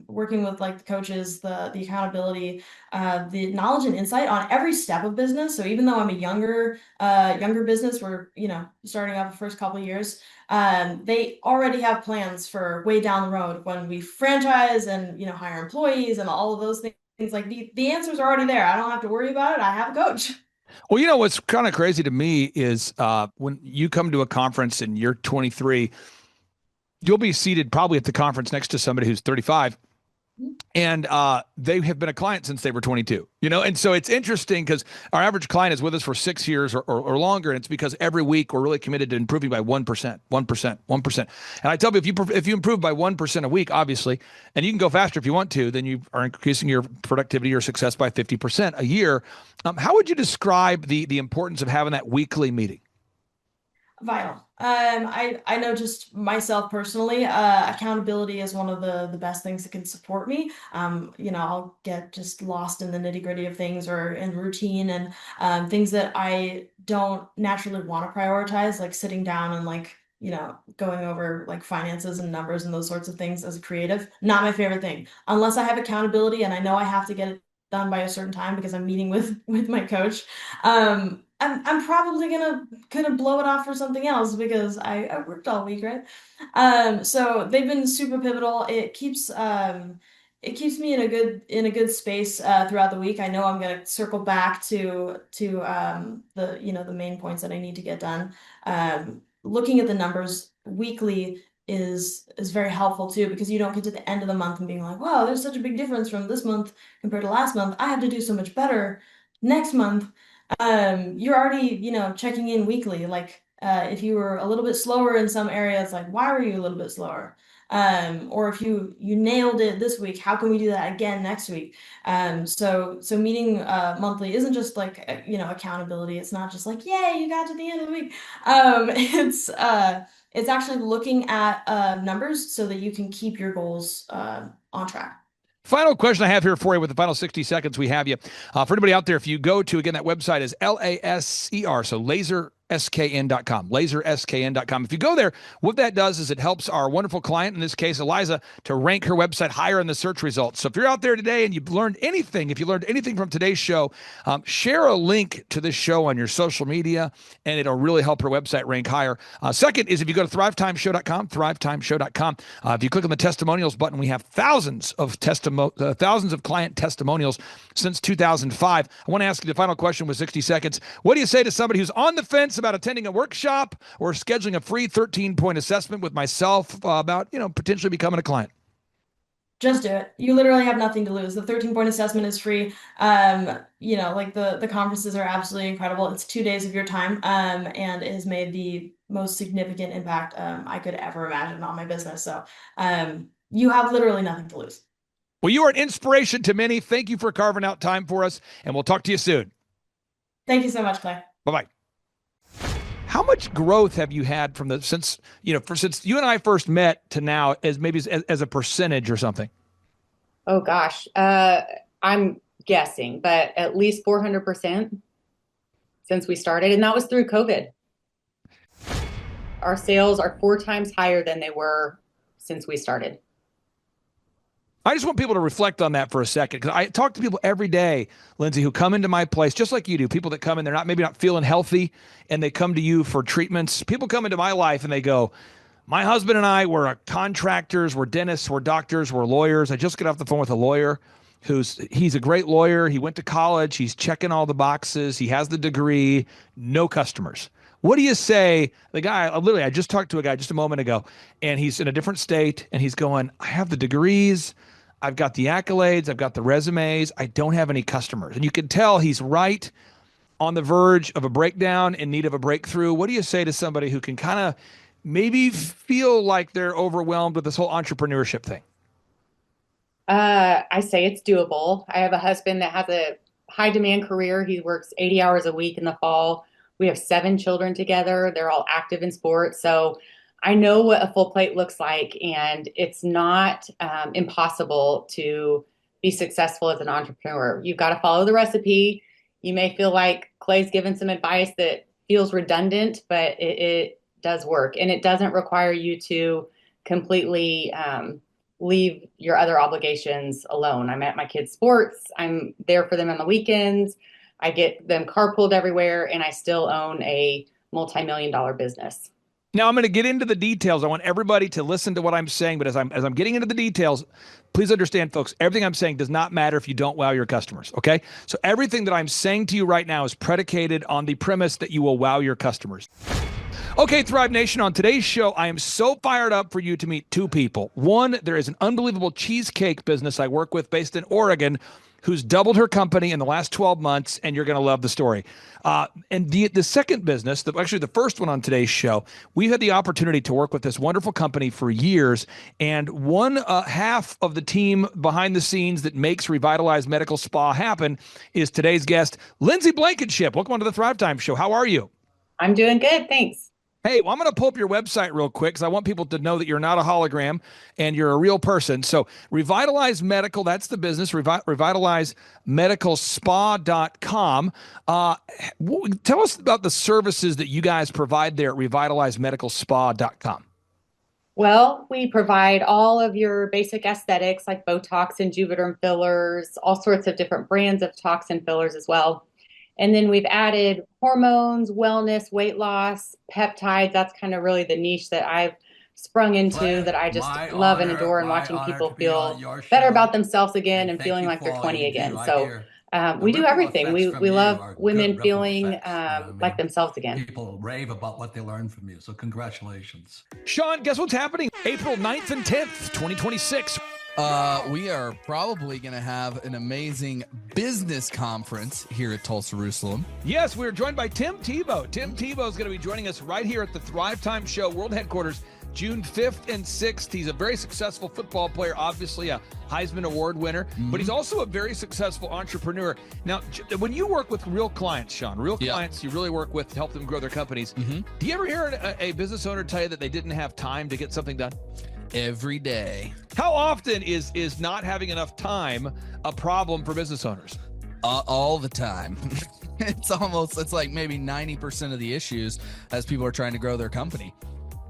working with like the coaches, the accountability, the knowledge and insight on every step of business. So even though I'm a younger business, we're starting off the first couple of years, they already have plans for way down the road when we franchise and hire employees and all of those things. Like the answers are already there. I don't have to worry about it. I have a coach. Well, what's kind of crazy to me is when you come to a conference and you're 23, you'll be seated probably at the conference next to somebody who's 35. And they have been a client since they were 22, and so it's interesting because our average client is with us for 6 years or longer. And it's because every week we're really committed to improving by 1%, 1%, 1%. And I tell you, if you improve by 1% a week, obviously, and you can go faster if you want to, then you are increasing your productivity or success by 50% a year. How would you describe the importance of having that weekly meeting? Vital. I know just myself personally, accountability is one of the best things that can support me. I'll get just lost in the nitty-gritty of things or in routine and things that I don't naturally want to prioritize, like sitting down and like, going over like finances and numbers and those sorts of things as a creative. Not my favorite thing. Unless I have accountability and I know I have to get it done by a certain time because I'm meeting with my coach. I'm probably gonna blow it off for something else because I worked all week, right? So they've been super pivotal. It keeps me in a good space throughout the week. I know I'm gonna circle back to the main points that I need to get done. Looking at the numbers weekly is very helpful too because you don't get to the end of the month and being like, wow, there's such a big difference from this month compared to last month. I have to do so much better next month. You're already, checking in weekly. Like, if you were a little bit slower in some areas, like, why were you a little bit slower? Or if you nailed it this week, how can we do that again next week? So meeting monthly isn't just like accountability. It's not just like, yay, you got to the end of the week. It's actually looking at numbers so that you can keep your goals on track. Final question I have here for you with the final 60 seconds we have you. For anybody out there, if you go to, again, that website is LASER, so laserskn.com, laserskn.com. If you go there, what that does is it helps our wonderful client, in this case, Eliza, to rank her website higher in the search results. So if you're out there today and you've learned anything, if you learned anything from today's show, share a link to this show on your social media, and it'll really help her website rank higher. Second is if you go to thrivetimeshow.com, thrivetimeshow.com. If you click on the testimonials button, we have thousands of client testimonials since 2005. I want to ask you the final question with 60 seconds. What do you say to somebody who's on the fence about attending a workshop or scheduling a free 13-point assessment with myself about, potentially becoming a client? Just do it. You literally have nothing to lose. The 13-point assessment is free. Like the conferences are absolutely incredible. It's 2 days of your time, and it has made the most significant impact I could ever imagine on my business. So you have literally nothing to lose. Well, you are an inspiration to many. Thank you for carving out time for us, and we'll talk to you soon. Thank you so much, Clay. Bye-bye. How much growth have you had since you and I first met to now, as maybe as a percentage or something? Oh gosh, I'm guessing, but at least 400% since we started, and that was through COVID. Our sales are 4 times higher than they were since we started. I just want people to reflect on that for a second, because I talk to people every day, Lindsay, who come into my place, just like you do. People that come in, they're maybe not feeling healthy, and they come to you for treatments. People come into my life and they go, my husband and I were contractors, we're dentists, we're doctors, we're lawyers. I just got off the phone with a lawyer he's a great lawyer. He went to college. He's checking all the boxes. He has the degree, no customers. What do you say? The guy, I just talked to a guy just a moment ago, and he's in a different state, and he's going, I have the degrees, I've got the accolades, I've got the resumes, I don't have any customers. And you can tell he's right on the verge of a breakdown, in need of a breakthrough. What do you say to somebody who can kind of maybe feel like they're overwhelmed with this whole entrepreneurship thing? I say it's doable. I have a husband that has a high demand career. He works 80 hours a week in the fall. We have 7 children together. They're all active in sports. So I know what a full plate looks like, and it's not impossible to be successful as an entrepreneur. You've got to follow the recipe. You may feel like Clay's given some advice that feels redundant, but it does work. And it doesn't require you to completely leave your other obligations alone. I'm at my kids' sports. I'm there for them on the weekends. I get them carpooled everywhere, and I still own a multi-million-dollar business. Now I'm going to get into the details. I want everybody to listen to what I'm saying, but as I'm getting into the details, please understand, folks, everything I'm saying does not matter if you don't wow your customers, okay? So everything that I'm saying to you right now is predicated on the premise that you will wow your customers. Okay, Thrive Nation, on today's show, I am so fired up for you to meet 2 people. One, there is an unbelievable cheesecake business I work with based in Oregon who's doubled her company in the last 12 months, and you're going to love the story. And the second business, actually the first one on today's show, we've had the opportunity to work with this wonderful company for years, and one half of the team behind the scenes that makes Revitalize Medical Spa happen is today's guest, Lindsay Blankenship. Welcome to the Thrivetime Show. How are you? I'm doing good, thanks. Hey, well, I'm going to pull up your website real quick because I want people to know that you're not a hologram and you're a real person. So Revitalize Medical, that's the business, revitalizemedicalspa.com. Tell us about the services that you guys provide there at revitalizemedicalspa.com. Well, we provide all of your basic aesthetics like Botox and Juvederm fillers, all sorts of different brands of toxin fillers as well. And then we've added hormones, wellness, weight loss, peptides. That's kind of really the niche that I've sprung into, that I just love and adore, and watching people feel better about themselves again and feeling like they're 20 again. So we do everything. We love women feeling like themselves again. People rave about what they learned from you. So congratulations. Sean, guess what's happening April 9th and 10th, 2026? We are probably going to have an amazing business conference here at Tulsa, Jerusalem. Yes, we're joined by Tim Tebow. Tim Tebow is going to be joining us right here at the Thrivetime Show World Headquarters, June 5th and 6th. He's a very successful football player, obviously a Heisman Award winner, but he's also a very successful entrepreneur. Now, when you work with real clients, Sean, real clients you really work with to help them grow their companies, do you ever hear a business owner tell you that they didn't have time to get something done? Every day. How often is not having enough time a problem for business owners? All the time. It's like maybe 90% of the issues as people are trying to grow their company.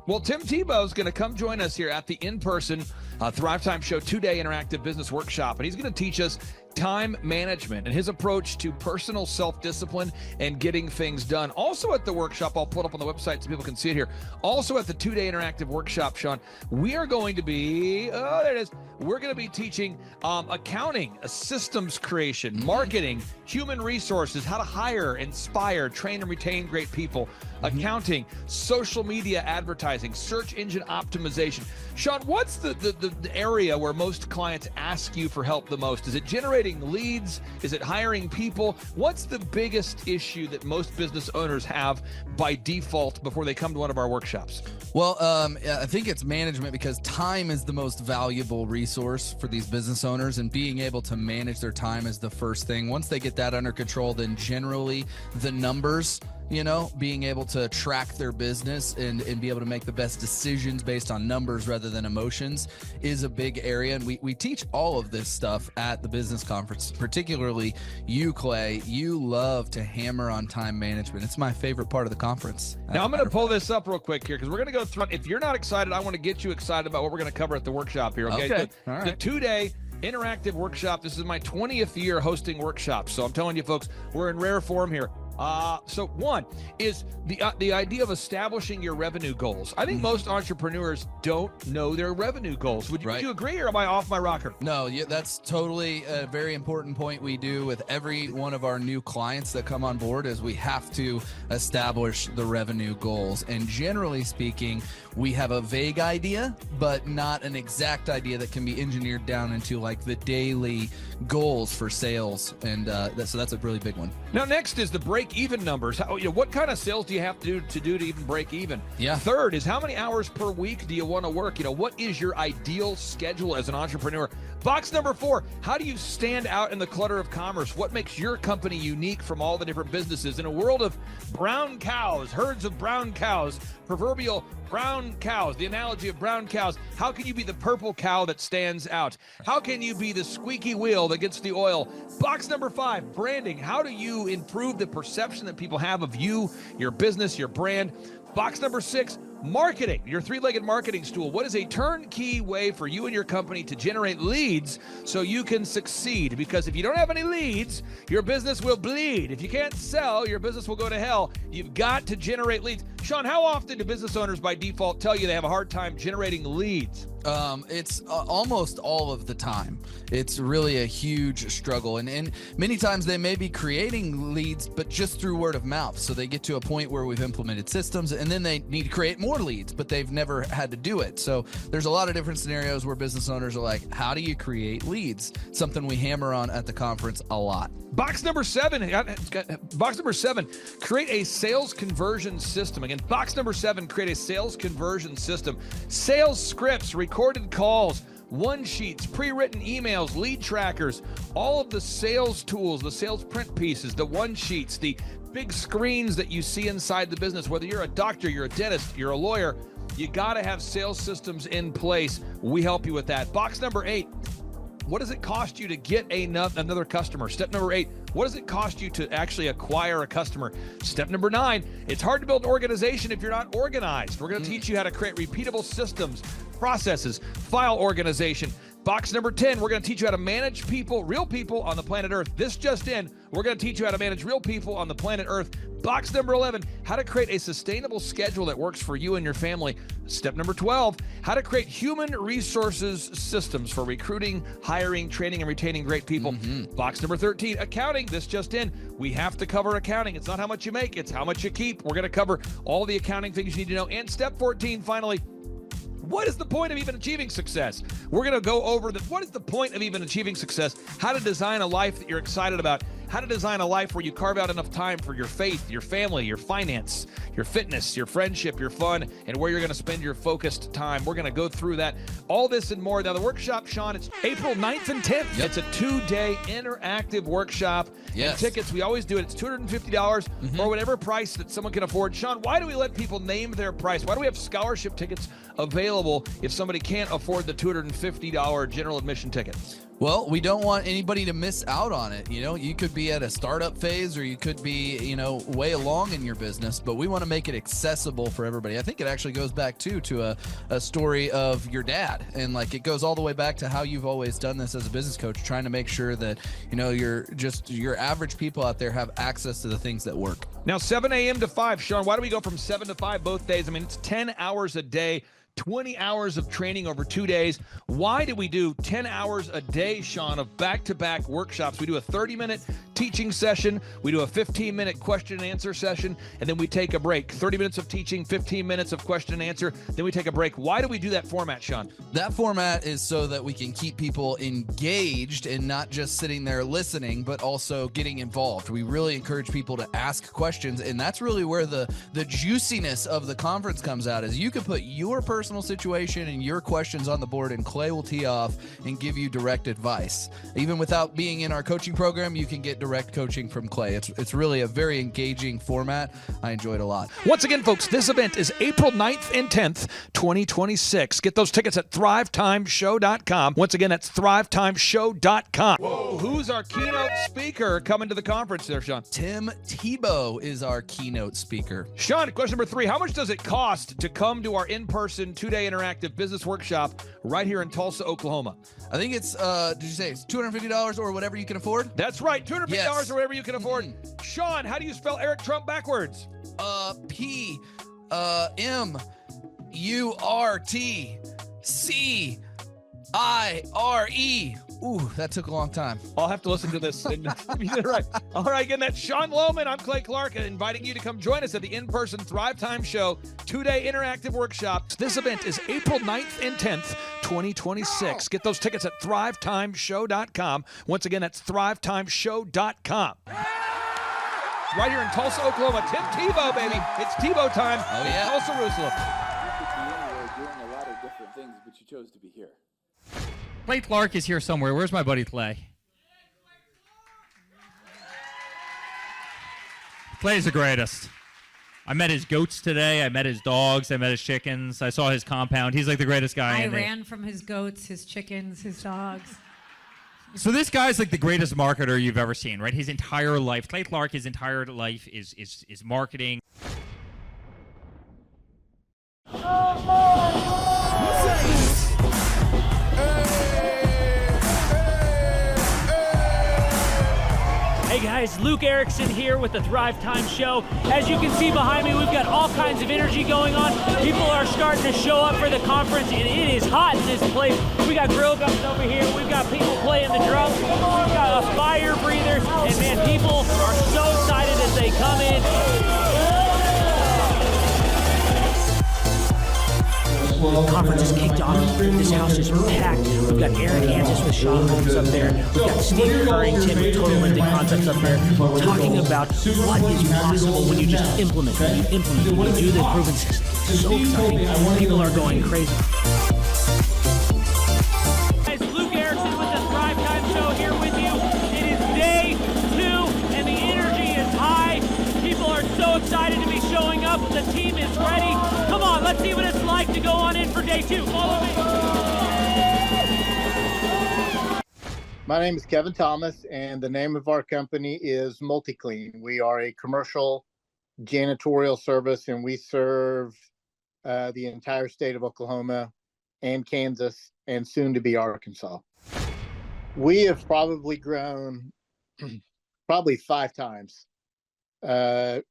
Well, Tim Tebow is going to come join us here at the in-person Thrivetime Show 2-day interactive business workshop, and he's going to teach us time management and his approach to personal self-discipline and getting things done. Also at the workshop, I'll put it up on the website so people can see it here. Also at the 2-day interactive workshop, Sean, we are going to be, there it is. We're going to be teaching accounting, systems creation, marketing, human resources, how to hire, inspire, train, and retain great people, accounting, social media advertising, search engine optimization. Sean, what's the area where most clients ask you for help the most? Is it generating leads? Is it hiring people? What's the biggest issue that most business owners have by default before they come to one of our workshops? Well, I think it's management, because time is the most valuable resource for these business owners, and being able to manage their time is the first thing. Once they get that under control, then generally the numbers, being able to track their business and be able to make the best decisions based on numbers rather than emotions is a big area. And we teach all of this stuff at the business conference, particularly you, Clay. You love to hammer on time management. It's my favorite part of the conference. Now, I'm going to pull this up real quick here because we're going to go through. If you're not excited, I want to get you excited about what we're going to cover at the workshop here. Okay. All right. The 2-day interactive workshop. This is my 20th year hosting workshops. So I'm telling you, folks, we're in rare form here. So one is the idea of establishing your revenue goals. I think most entrepreneurs don't know their revenue goals. Would you agree, or am I off my rocker? No, that's totally a very important point we do with every one of our new clients that come on board, is we have to establish the revenue goals. And generally speaking, we have a vague idea, but not an exact idea that can be engineered down into like the daily goals for sales. And so that's a really big one. Now, next is the break-even numbers. What kind of sales do you have to do to even break even? Yeah. Third is, how many hours per week do you want to work? What is your ideal schedule as an entrepreneur? Box number 4, how do you stand out in the clutter of commerce? What makes your company unique from all the different businesses? In a world of brown cows, herds of brown cows, proverbial brown cows, the analogy of brown cows, how can you be the purple cow that stands out? How can you be the squeaky wheel that gets the oil? Box number 5, branding. How do you improve the perception that people have of you, your business, your brand? Box number 6, marketing, your 3-legged marketing stool. What is a turnkey way for you and your company to generate leads so you can succeed? Because if you don't have any leads, your business will bleed. If you can't sell, your business will go to hell. You've got to generate leads. Sean, how often do business owners by default tell you they have a hard time generating leads? It's almost all of the time. It's really a huge struggle. And many times they may be creating leads, but just through word of mouth. So they get to a point where we've implemented systems, and then they need to create more leads, but they've never had to do it. So there's a lot of different scenarios where business owners are like, how do you create leads? Something we hammer on at the conference a lot. Box number 7, create a sales conversion system. Again, box number 7, create a sales conversion system. Sales scripts, recorded calls, one-sheets, pre-written emails, lead trackers, all of the sales tools, the sales print pieces, the one-sheets, the big screens that you see inside the business. Whether you're a doctor, you're a dentist, you're a lawyer, you got to have sales systems in place. We help you with that. Box number 8, what does it cost you to get another customer? Step number 8, what does it cost you to actually acquire a customer? Step number 9, it's hard to build an organization if you're not organized. We're going to teach you how to create repeatable systems, processes, file organization. Box number 10, we're going to teach you how to manage people, real people on the planet Earth. This just in, we're going to teach you how to manage real people on the planet Earth. Box number 11, how to create a sustainable schedule that works for you and your family. Step number 12, how to create human resources systems for recruiting, hiring, training, and retaining great people. Box number 13, accounting. This just in, we have to cover accounting. It's not how much you make, it's how much you keep. We're going to cover all the accounting things you need to know. And step 14, finally, what is the point of even achieving success? We're going to go over what is the point of even achieving success, how to design a life that you're excited about, how to design a life where you carve out enough time for your faith, your family, your finance, your fitness, your friendship, your fun, and where you're going to spend your focused time. We're going to go through that, all this and more. Now, the workshop, Sean, it's April 9th and 10th. It's a 2-day interactive workshop. Yes. And tickets, we always do it. It's $250 or whatever price that someone can afford. Sean, why do we let people name their price? Why do we have scholarship tickets available if somebody can't afford the $250 general admission ticket? Well, we don't want anybody to miss out on it. You know, you could be at a startup phase or you could be, you know, way along in your business, but we want to make it accessible for everybody. I think it actually goes back to a story of your dad, and like it goes all the way back to how you've always done this as a business coach, trying to make sure that, you know, your average people out there have access to the things that work. Now, 7 a.m. to 5. Sean, why do we go from 7 to 5 both days? I mean, it's 10 hours a day. 20 hours of training over 2 days. Why do we do 10 hours a day, Sean, of back-to-back workshops? We do a 30-minute teaching session. We do a 15-minute question and answer session, and then we take a break. 30 minutes of teaching, 15 minutes of question and answer, then we take a break. Why do we do that format, Sean? That format is so that we can keep people engaged and not just sitting there listening, but also getting involved. We really encourage people to ask questions, and that's really where the juiciness of the conference comes out, is you can put your personal situation and your questions on the board, and Clay will tee off and give you direct advice. Even without being in our coaching program, you can get direct coaching from Clay. It's really a very engaging format. I enjoy it a lot. Once again, folks, this event is April 9th and 10th, 2026. Get those tickets at thrivetimeshow.com. Once again, that's thrivetimeshow.com. Whoa. Who's our keynote speaker coming to the conference there, Sean? Tim Tebow is our keynote speaker. Sean, question number 3. How much does it cost to come to our in-person 2-day interactive business workshop right here in Tulsa, Oklahoma? I think it's, did you say it's $250 or whatever you can afford? That's right, $250 Yes. or whatever you can afford. Sean, how do you spell Eric Trump backwards? P-M-U-R-T-C-I-R-E. Ooh, that took a long time. I'll have to listen to this. And you did it right. All right, again, that's Sean Lohman. I'm Clay Clark, inviting you to come join us at the in-person Thrive Time Show 2-day interactive workshop. This event is April 9th and 10th, 2026. Get those tickets at thrivetimeshow.com. Once again, that's thrivetimeshow.com. Right here in Tulsa, Oklahoma. Tim Tebow, baby. It's Tebow time. Oh, yeah. In Tulsa, Jerusalem. Doing a lot of different things, but you chose to be here. Clay Clark is here somewhere. Where's my buddy Clay? Clay's the greatest. I met his goats today. I met his dogs. I met his chickens. I saw his compound. He's like the greatest guy. I ran from his goats, his chickens, his dogs. So this guy's like the greatest marketer you've ever seen, right? His entire life, Clay Clark, his entire life is marketing. Hey guys, Luke Erickson here with the Thrive Time Show. As you can see behind me, we've got all kinds of energy going on. People are starting to show up for the conference, and it is hot in this place. We got grill guns over here. We've got people playing the drums. We've got fire breathers, and man, people are so excited as they come in. The conference is kicked off. This house is packed. We've got Eric Hansis with Sean Holmes up there. We've got Steve Currington with Total Ending Concepts up there talking about what is possible when you just implement, when you do the proven system. It's so exciting. People are going crazy. Guys, Luke Erickson with the Thrive Time Show here with you. It is day 2 and the energy is high. People are so excited to be showing up. The team is ready. Come on, let's see what it's like to go on in for day 2. Follow me. My name is Kevin Thomas, and the name of our company is MultiClean. We are a commercial janitorial service, and we serve the entire state of Oklahoma and Kansas and soon to be Arkansas. We have probably grown probably 5 times.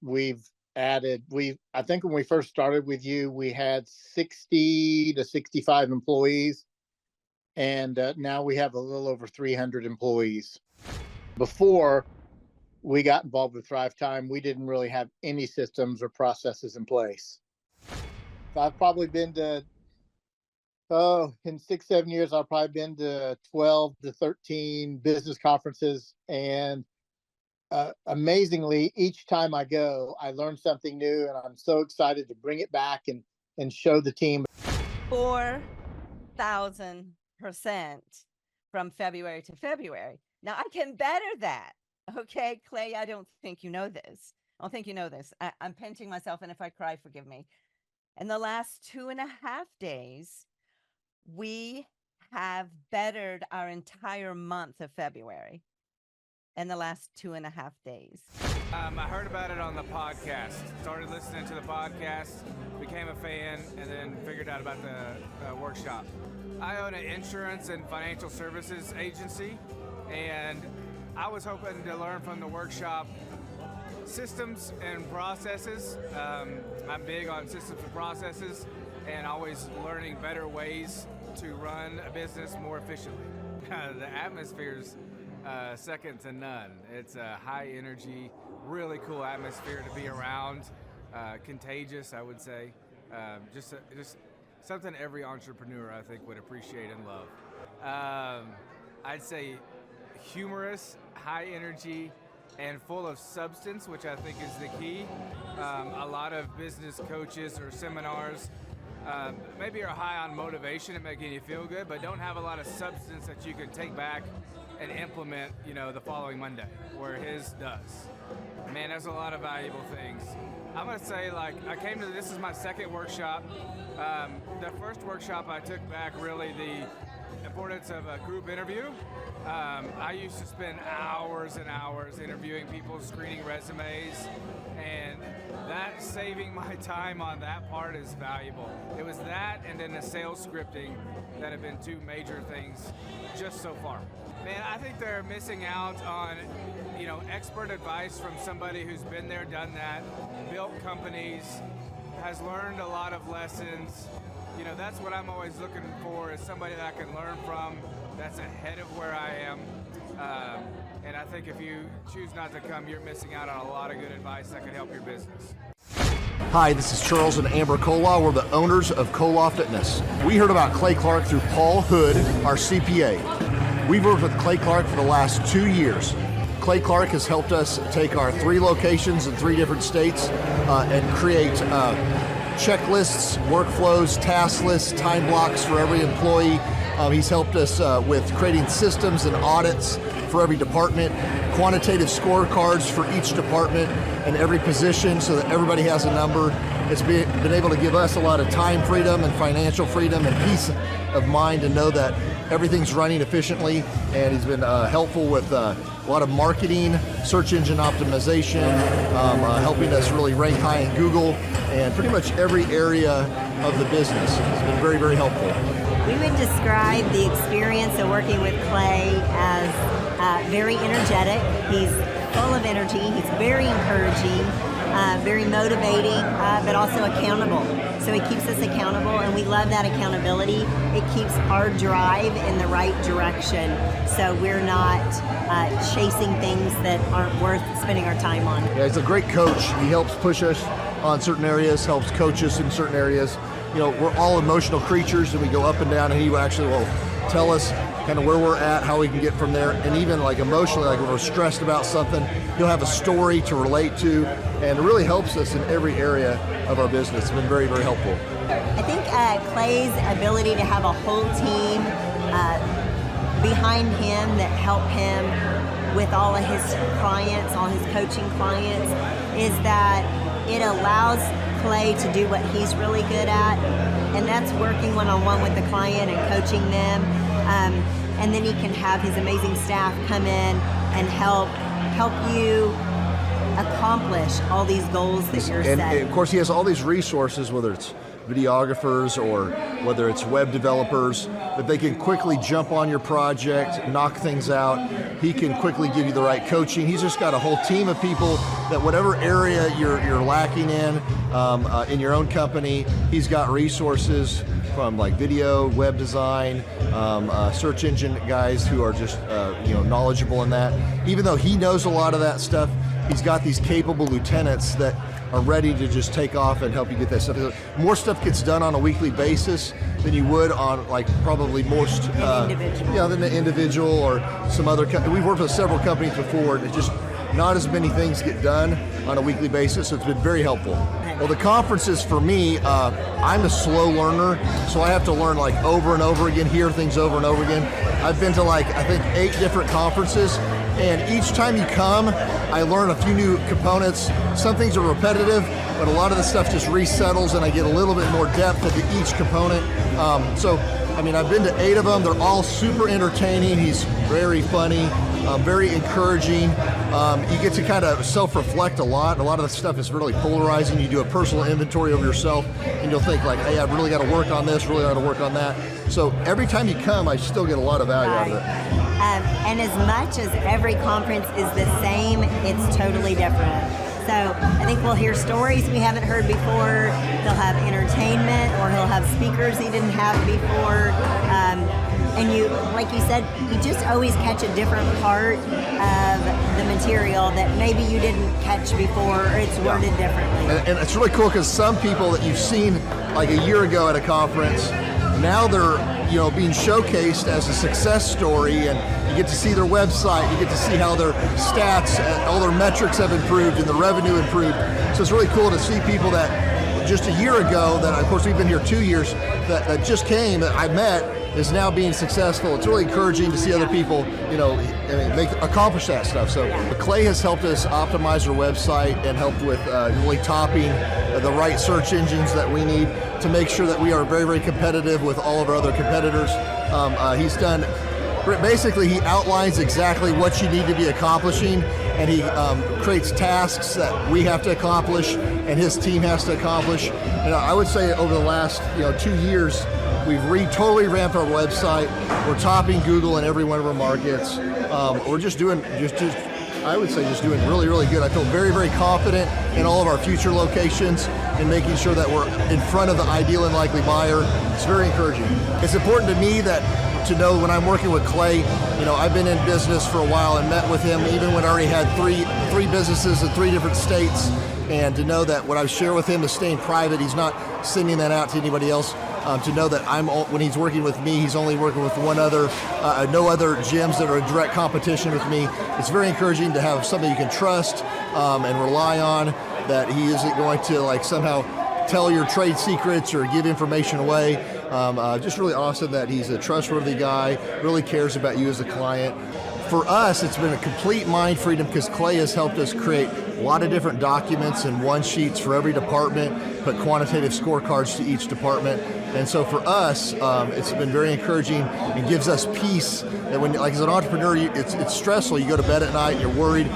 We've added, I think when we first started with you, we had 60 to 65 employees. And now we have a little over 300 employees. Before we got involved with Thrive Time, we didn't really have any systems or processes in place. So I've probably been to, in 6-7 years, I've probably been to 12 to 13 business conferences. And amazingly, each time I go, I learn something new, and I'm so excited to bring it back and show the team. 4,000% from February to February. Now I can better that. Okay, Clay, I don't think you know this. I don't think you know this. I'm pinching myself, and if I cry, forgive me. In the last 2.5 days, we have bettered our entire month of February in the last 2.5 days. I heard about it on the podcast. Started listening to the podcast, became a fan, and then figured out about the workshop. I own an insurance and financial services agency, and I was hoping to learn from the workshop systems and processes. I'm big on systems and processes, and always learning better ways to run a business more efficiently. The atmosphere's second to none. It's a high energy, really cool atmosphere to be around. Contagious, I would say. Just something every entrepreneur, I think, would appreciate and love. I'd say humorous, high energy, and full of substance, which I think is the key. A lot of business coaches or seminars maybe are high on motivation and making you feel good, but don't have a lot of substance that you can take back and implement, the following Monday, where his does. Man, there's a lot of valuable things. I'm gonna say, this is my second workshop. The first workshop I took back really the importance of a group interview. I used to spend hours and hours interviewing people, screening resumes, and that saving my time on that part is valuable. It was that and then the sales scripting that have been two major things just so far. Man, I think they're missing out on, expert advice from somebody who's been there, done that, built companies, has learned a lot of lessons. That's what I'm always looking for, is somebody that I can learn from that's ahead of where I am. And I think if you choose not to come, you're missing out on a lot of good advice that could help your business. Hi, this is Charles and Amber Koloff. We're the owners of Koloff Fitness. We heard about Clay Clark through Paul Hood, our CPA. We've worked with Clay Clark for the last 2 years. Clay Clark has helped us take our 3 locations in 3 different states and create checklists, workflows, task lists, time blocks for every employee. He's helped us with creating systems and audits for every department, quantitative scorecards for each department and every position so that everybody has a number. It's been able to give us a lot of time freedom and financial freedom and peace of mind to know that everything's running efficiently, and he's been helpful with a lot of marketing, search engine optimization, helping us really rank high in Google, and pretty much every area of the business. It's been very, very helpful. We would describe the experience of working with Clay as very energetic. He's full of energy. He's very encouraging, very motivating, but also accountable. So he keeps us accountable, and we love that accountability. It keeps our drive in the right direction, so we're not chasing things that aren't worth spending our time on. Yeah, he's a great coach. He helps push us on certain areas, helps coach us in certain areas. We're all emotional creatures, and we go up and down, and he actually will tell us kind of where we're at, how we can get from there, and even emotionally, when we're stressed about something, he'll have a story to relate to, and it really helps us in every area of our business. It's been very, very helpful. I think Clay's ability to have a whole team behind him that help him with all of his clients, all his coaching clients, is that it allows Clay to do what he's really good at, and that's working one-on-one with the client and coaching them. And then he can have his amazing staff come in and help you accomplish all these goals that you're setting. And of course, he has all these resources, whether it's videographers or whether it's web developers, that they can quickly jump on your project, knock things out. He can quickly give you the right coaching. He's just got a whole team of people that whatever area you're lacking in your own company, he's got resources from video, web design, search engine guys who are just knowledgeable in that. Even though he knows a lot of that stuff, he's got these capable lieutenants that are ready to just take off and help you get that stuff. More stuff gets done on a weekly basis than you would on probably most than the individual or some other. We've worked with several companies before, and not as many things get done on a weekly basis, so it's been very helpful. Well, the conferences for me, I'm a slow learner, so I have to learn like over and over again, hear things over and over again. I've been to like, I think 8 different conferences, and each time you come, I learn a few new components. Some things are repetitive, but a lot of the stuff just resettles and I get a little bit more depth into each component. So, I mean, I've been to 8 of them. They're all super entertaining. He's very funny, very encouraging. You get to kind of self-reflect a lot. A lot of the stuff is really polarizing. You do a personal inventory of yourself and you'll think like, hey, I've really got to work on this, really got to work on that. So every time you come, I still get a lot of value out of it. And as much as every conference is the same, it's totally different. So I think we'll hear stories we haven't heard before. He'll have entertainment, or he'll have speakers he didn't have before. And you, like you said, you just always catch a different part of the material that maybe you didn't catch before, or it's worded differently. And it's really cool because some people that you've seen like a year ago at a conference, now they're being showcased as a success story, and you get to see their website, you get to see how their stats, all their metrics have improved and the revenue improved. So it's really cool to see people that just a year ago, that of course we've been here 2 years, that just came, that I met, is now being successful. It's really encouraging to see other people, accomplish that stuff. So Clay has helped us optimize our website and helped with really topping the right search engines that we need to make sure that we are very, very competitive with all of our other competitors. He's done, basically he outlines exactly what you need to be accomplishing, and he creates tasks that we have to accomplish and his team has to accomplish. And I would say over the last 2 years, we've totally ramped our website. We're topping Google in every one of our markets. We're just doing, I would say just doing really, really good. I feel very, very confident in all of our future locations and making sure that we're in front of the ideal and likely buyer. It's very encouraging. It's important to me to know when I'm working with Clay, I've been in business for a while and met with him even when I already had three businesses in 3 different states. And to know that what I share with him is staying private, he's not sending that out to anybody else. To know that when he's working with me, he's only working with no other gyms that are in direct competition with me. It's very encouraging to have somebody you can trust and rely on, that he isn't going to somehow tell your trade secrets or give information away. Just really awesome that he's a trustworthy guy, really cares about you as a client. For us, it's been a complete mind freedom because Clay has helped us create a lot of different documents and one-sheets for every department, put quantitative scorecards to each department. And so for us, it's been very encouraging and gives us peace that when, as an entrepreneur, it's stressful. You go to bed at night and you're worried,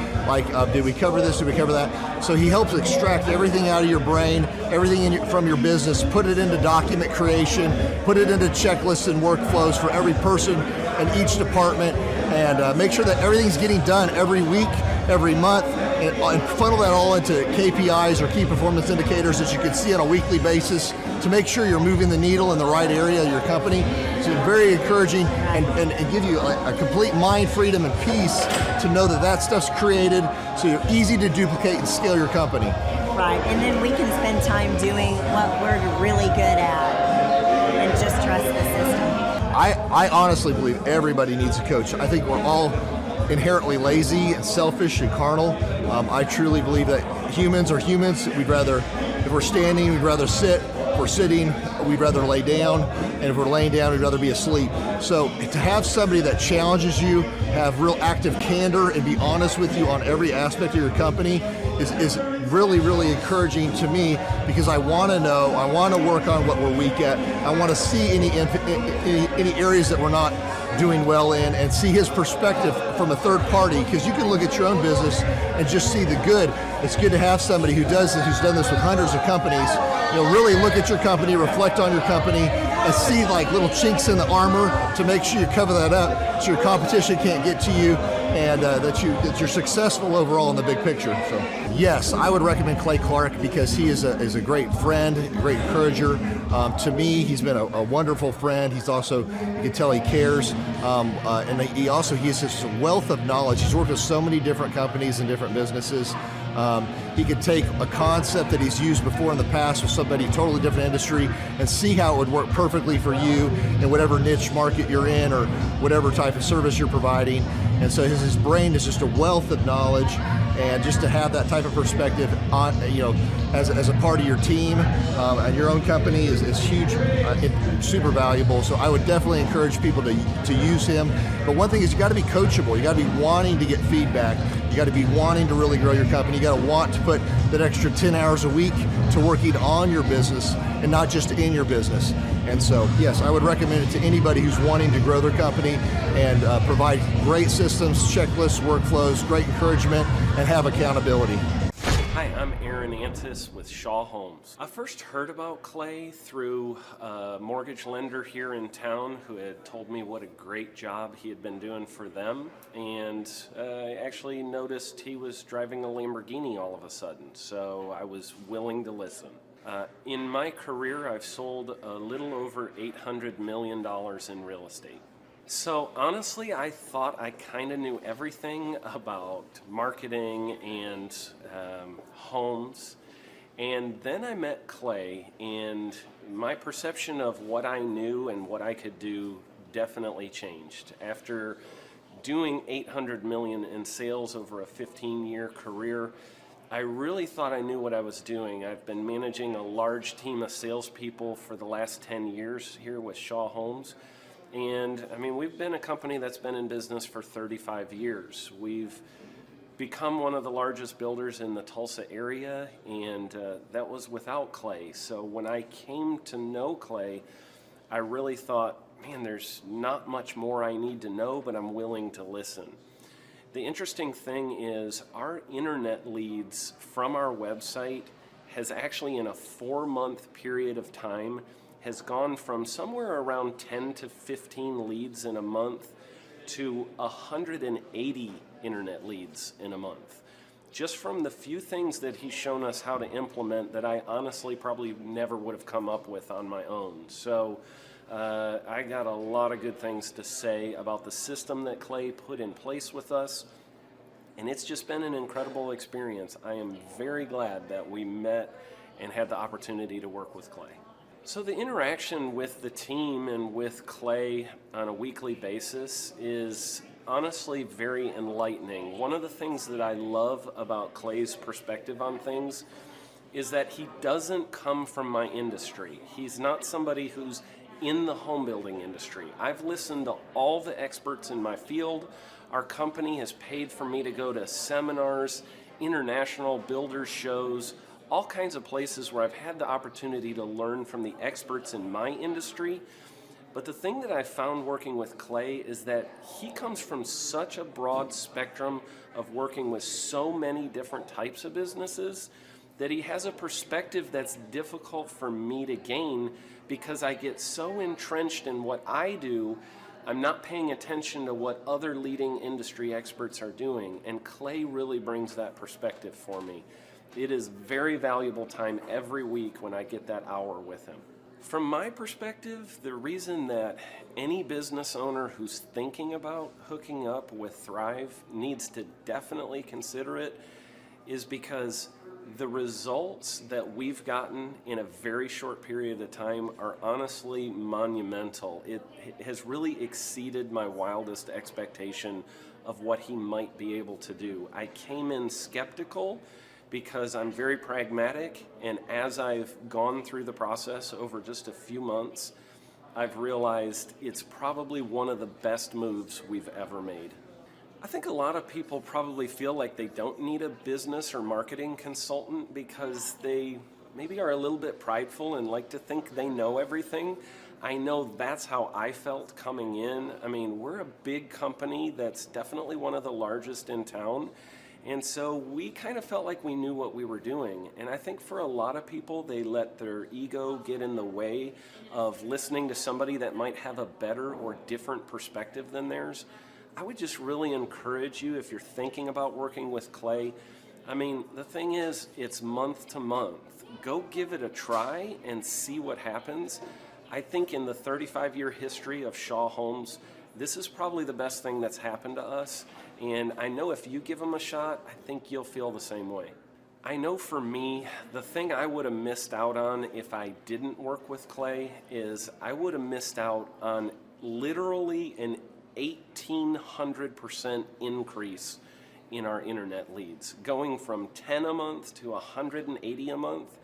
did we cover this, did we cover that? So he helps extract everything out of your brain, everything from your business, put it into document creation, put it into checklists and workflows for every person in each department, and make sure that everything's getting done every week, every month, and funnel that all into KPIs or key performance indicators that you can see on a weekly basis to make sure you're moving the needle in the right area of your company. So it's very encouraging and give you a complete mind freedom and peace to know that stuff's created so you're easy to duplicate and scale your company. Right, and then we can spend time doing what we're really good at and just trust the system. I honestly believe everybody needs a coach. I think we're all inherently lazy and selfish and carnal. I truly believe that humans are humans. If we're standing, we'd rather sit. If we're sitting, we'd rather lay down. And if we're laying down, we'd rather be asleep. So to have somebody that challenges you, have real active candor, and be honest with you on every aspect of your company is really, really encouraging to me, because I want to know, I want to work on what we're weak at. I want to see any areas that we're not doing well in, and see his perspective from a third party, because you can look at your own business and just see the good. It's good to have somebody who does this, who's done this with hundreds of companies. Really look at your company, reflect on your company, and see little chinks in the armor to make sure you cover that up so your competition can't get to you, and that you're successful overall in the big picture. So yes, I would recommend Clay Clark because he is a great friend, a great encourager. To me, he's been a wonderful friend. He's also, you can tell he cares, and he has this wealth of knowledge. He's worked with so many different companies and different businesses. He could take a concept that he's used before in the past with somebody totally different industry and see how it would work perfectly for you in whatever niche market you're in or whatever type of service you're providing. And so his brain is just a wealth of knowledge, And just to have that type of perspective on, as a part of your team and your own company is huge, it's super valuable. So I would definitely encourage people to use him. But one thing is, you got to be coachable. You got to be wanting to get feedback. You got to be wanting to really grow your company. You got to want to put that extra 10 hours a week to working on your business and not just in your business. And so, yes, I would recommend it to anybody who's wanting to grow their company and provide great systems, checklists, workflows, great encouragement, and have accountability. Hi, I'm Aaron Antis with Shaw Homes. I first heard about Clay through a mortgage lender here in town who had told me what a great job he had been doing for them, and I actually noticed he was driving a Lamborghini all of a sudden, so I was willing to listen. In my career, I've sold a little over $800 million in real estate. So honestly, I thought I kind of knew everything about marketing and homes. And then I met Clay, and my perception of what I knew and what I could do definitely changed. After doing $800 million in sales over a 15-year career, I really thought I knew what I was doing. I've been managing a large team of salespeople for the last 10 years here with Shaw Homes. And I mean, we've been a company that's been in business for 35 years. We've become one of the largest builders in the Tulsa area, and that was without Clay. So when I came to know Clay, I really thought, man, there's not much more I need to know, but I'm willing to listen. The interesting thing is our internet leads from our website has actually, in a 4-month period of time, has gone from somewhere around 10 to 15 leads in a month to 180 internet leads in a month. Just from the few things that he's shown us how to implement that I honestly probably never would have come up with on my own. So I got a lot of good things to say about the system that Clay put in place with us, and it's just been an incredible experience. I am very glad that we met and had the opportunity to work with Clay. So the interaction with the team and with Clay on a weekly basis is honestly very enlightening. One of the things that I love about Clay's perspective on things is that he doesn't come from my industry. He's not somebody who's in the home building industry. I've listened to all the experts in my field. Our company has paid for me to go to seminars, international builder shows, all kinds of places where I've had the opportunity to learn from the experts in my industry. But the thing that I found working with Clay is that he comes from such a broad spectrum of working with so many different types of businesses that he has a perspective that's difficult for me to gain because I get so entrenched in what I do, I'm not paying attention to what other leading industry experts are doing. And Clay really brings that perspective for me. It is very valuable time every week when I get that hour with him. From my perspective, the reason that any business owner who's thinking about hooking up with Thrive needs to definitely consider it is because the results that we've gotten in a very short period of time are honestly monumental. It has really exceeded my wildest expectation of what he might be able to do. I came in skeptical because I'm very pragmatic, and as I've gone through the process over just a few months, I've realized it's probably one of the best moves we've ever made. I think a lot of people probably feel like they don't need a business or marketing consultant because they maybe are a little bit prideful and like to think they know everything. I know that's how I felt coming in. I mean, we're a big company that's definitely one of the largest in town. And so we kind of felt like we knew what we were doing. And I think for a lot of people, they let their ego get in the way of listening to somebody that might have a better or different perspective than theirs. I would just really encourage you, if you're thinking about working with Clay, I mean, the thing is, it's month to month. Go give it a try and see what happens. I think in the 35-year history of Shaw Homes, this is probably the best thing that's happened to us. And I know if you give them a shot, I think you'll feel the same way. I know for me, the thing I would have missed out on if I didn't work with Clay is I would have missed out on literally an 1,800% increase in our internet leads. Going from 10 a month to 180 a month,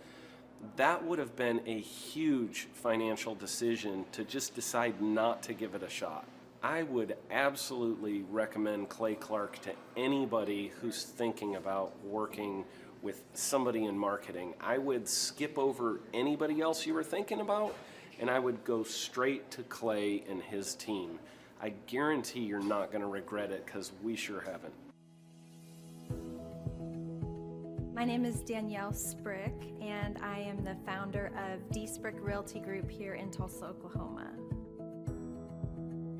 that would have been a huge financial decision to just decide not to give it a shot. I would absolutely recommend Clay Clark to anybody who's thinking about working with somebody in marketing. I would skip over anybody else you were thinking about, and I would go straight to Clay and his team. I guarantee you're not going to regret it, because we sure haven't. My name is Danielle Sprick, and I am the founder of D Sprick Realty Group here in Tulsa, Oklahoma.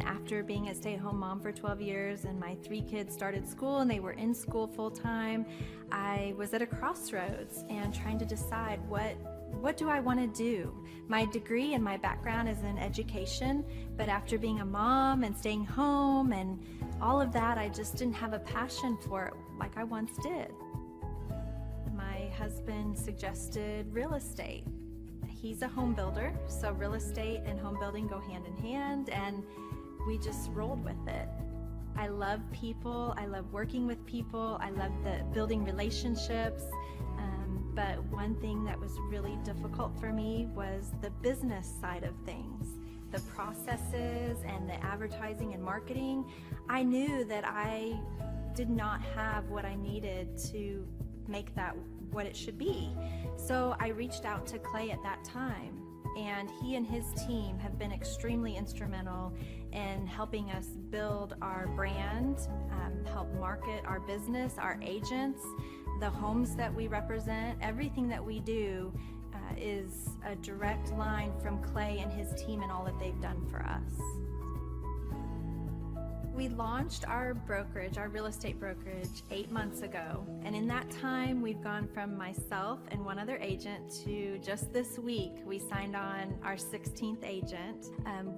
After being a stay-at-home mom for 12 years and my 3 kids started school and they were in school full-time, I was at a crossroads and trying to decide what do I want to do? My degree and my background is in education, but after being a mom and staying home and all of that, I just didn't have a passion for it like I once did. My husband suggested real estate. He's a home builder, so real estate and home building go hand in hand, and we just rolled with it. I love people, I love working with people, I love building relationships, but one thing that was really difficult for me was the business side of things. The processes and the advertising and marketing. I knew that I did not have what I needed to make that what it should be. So I reached out to Clay at that time, and he and his team have been extremely instrumental in helping us build our brand, help market our business, our agents, the homes that we represent. Everything that we do is a direct line from Clay and his team and all that they've done for us. We launched our brokerage, our real estate brokerage, 8 months ago. And in that time, we've gone from myself and one other agent to just this week, we signed on our 16th agent.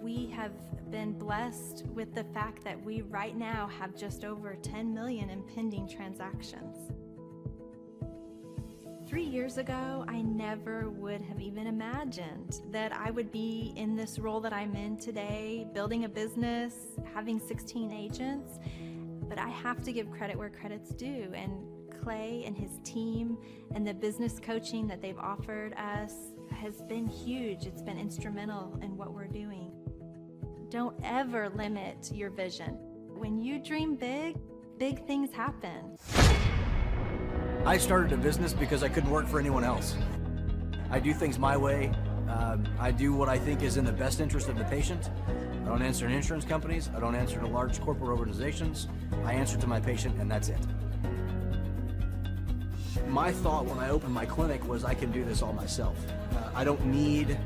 We have been blessed with the fact that we right now have just over 10 million in pending transactions. 3 years ago, I never would have even imagined that I would be in this role that I'm in today, building a business, having 16 agents. But I have to give credit where credit's due, and Clay and his team and the business coaching that they've offered us has been huge. It's been instrumental in what we're doing. Don't ever limit your vision. When you dream big, big things happen. I started a business because I couldn't work for anyone else. I do things my way. I do what I think is in the best interest of the patient. I don't answer to insurance companies. I don't answer to large corporate organizations. I answer to my patient, and that's it. My thought when I opened my clinic was I can do this all myself. I don't need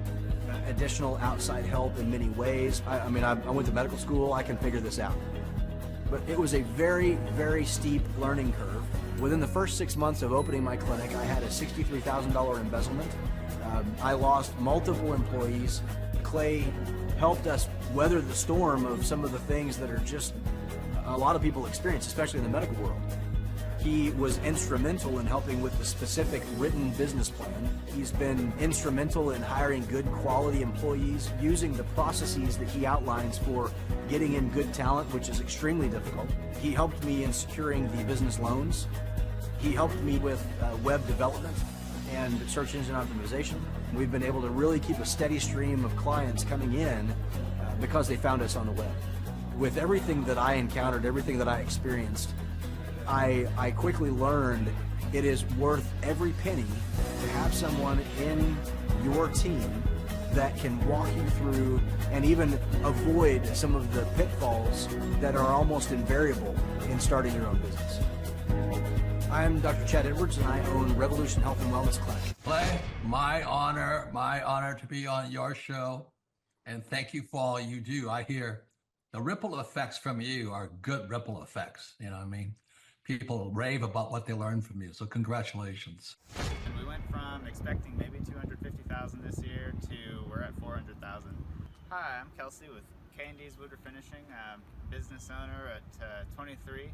additional outside help in many ways. I went to medical school. I can figure this out. But it was a very, very steep learning curve. Within the first 6 months of opening my clinic, I had a $63,000 embezzlement. I lost multiple employees. Clay helped us weather the storm of some of the things that are just a lot of people experience, especially in the medical world. He was instrumental in helping with the specific written business plan. He's been instrumental in hiring good quality employees, using the processes that he outlines for getting in good talent, which is extremely difficult. He helped me in securing the business loans. He helped me with web development and search engine optimization. We've been able to really keep a steady stream of clients coming in because they found us on the web. With everything that I encountered, everything that I experienced, I quickly learned it is worth every penny to have someone in your team that can walk you through and even avoid some of the pitfalls that are almost invariable in starting your own business. I'm Dr. Chad Edwards, and I own Revolution Health and Wellness Clinic. Clay, my honor to be on your show, and thank you for all you do. I hear the ripple effects from you are good ripple effects, you know what I mean? People rave about what they learned from you, so congratulations. And we went from expecting maybe 250,000 this year to we're at 400,000. Hi, I'm Kelsey with K&D's Woodruff Finishing. I'm business owner at 23.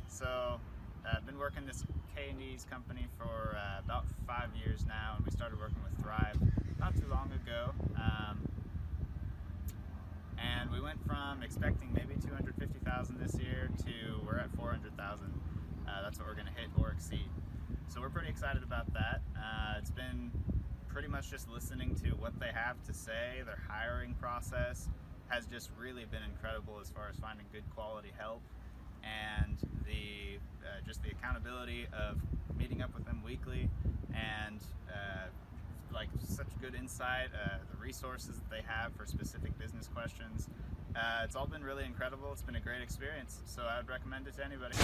So I've been working this K&D's company for about 5 years now, and we started working with Thrive not too long ago. And we went from expecting maybe 250,000 this year to we're at 400,000. that's what we're going to hit or exceed. So we're pretty excited about that. It's been pretty much just listening to what they have to say. Their hiring process has just really been incredible as far as finding good quality help, and the just the accountability of meeting up with them weekly, and like such good insight, the resources that they have for specific business questions. It's all been really incredible. It's been a great experience, so I would recommend it to anybody.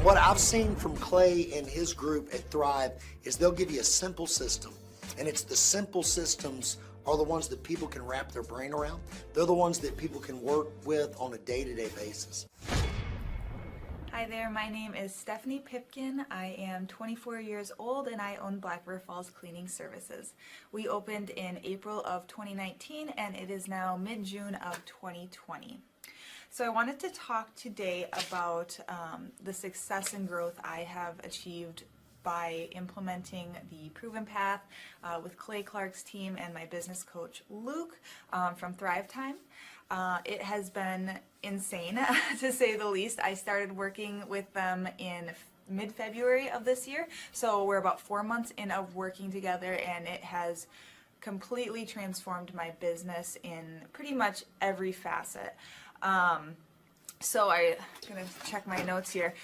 What I've seen from Clay and his group at Thrive is they'll give you a simple system, and it's the simple systems are the ones that people can wrap their brain around. They're the ones that people can work with on a day-to-day basis. Hi there, my name is Stephanie Pipkin. I am 24 years old and I own Black River Falls Cleaning Services. We opened in April of 2019 and it is now mid-June of 2020. So I wanted to talk today about the success and growth I have achieved by implementing the Proven Path with Clay Clark's team and my business coach Luke from Thrivetime. It has been insane to say the least. I started working with them in mid-February of this year, so we're about 4 months in of working together, and it has completely transformed my business in pretty much every facet. So I'm gonna check my notes here.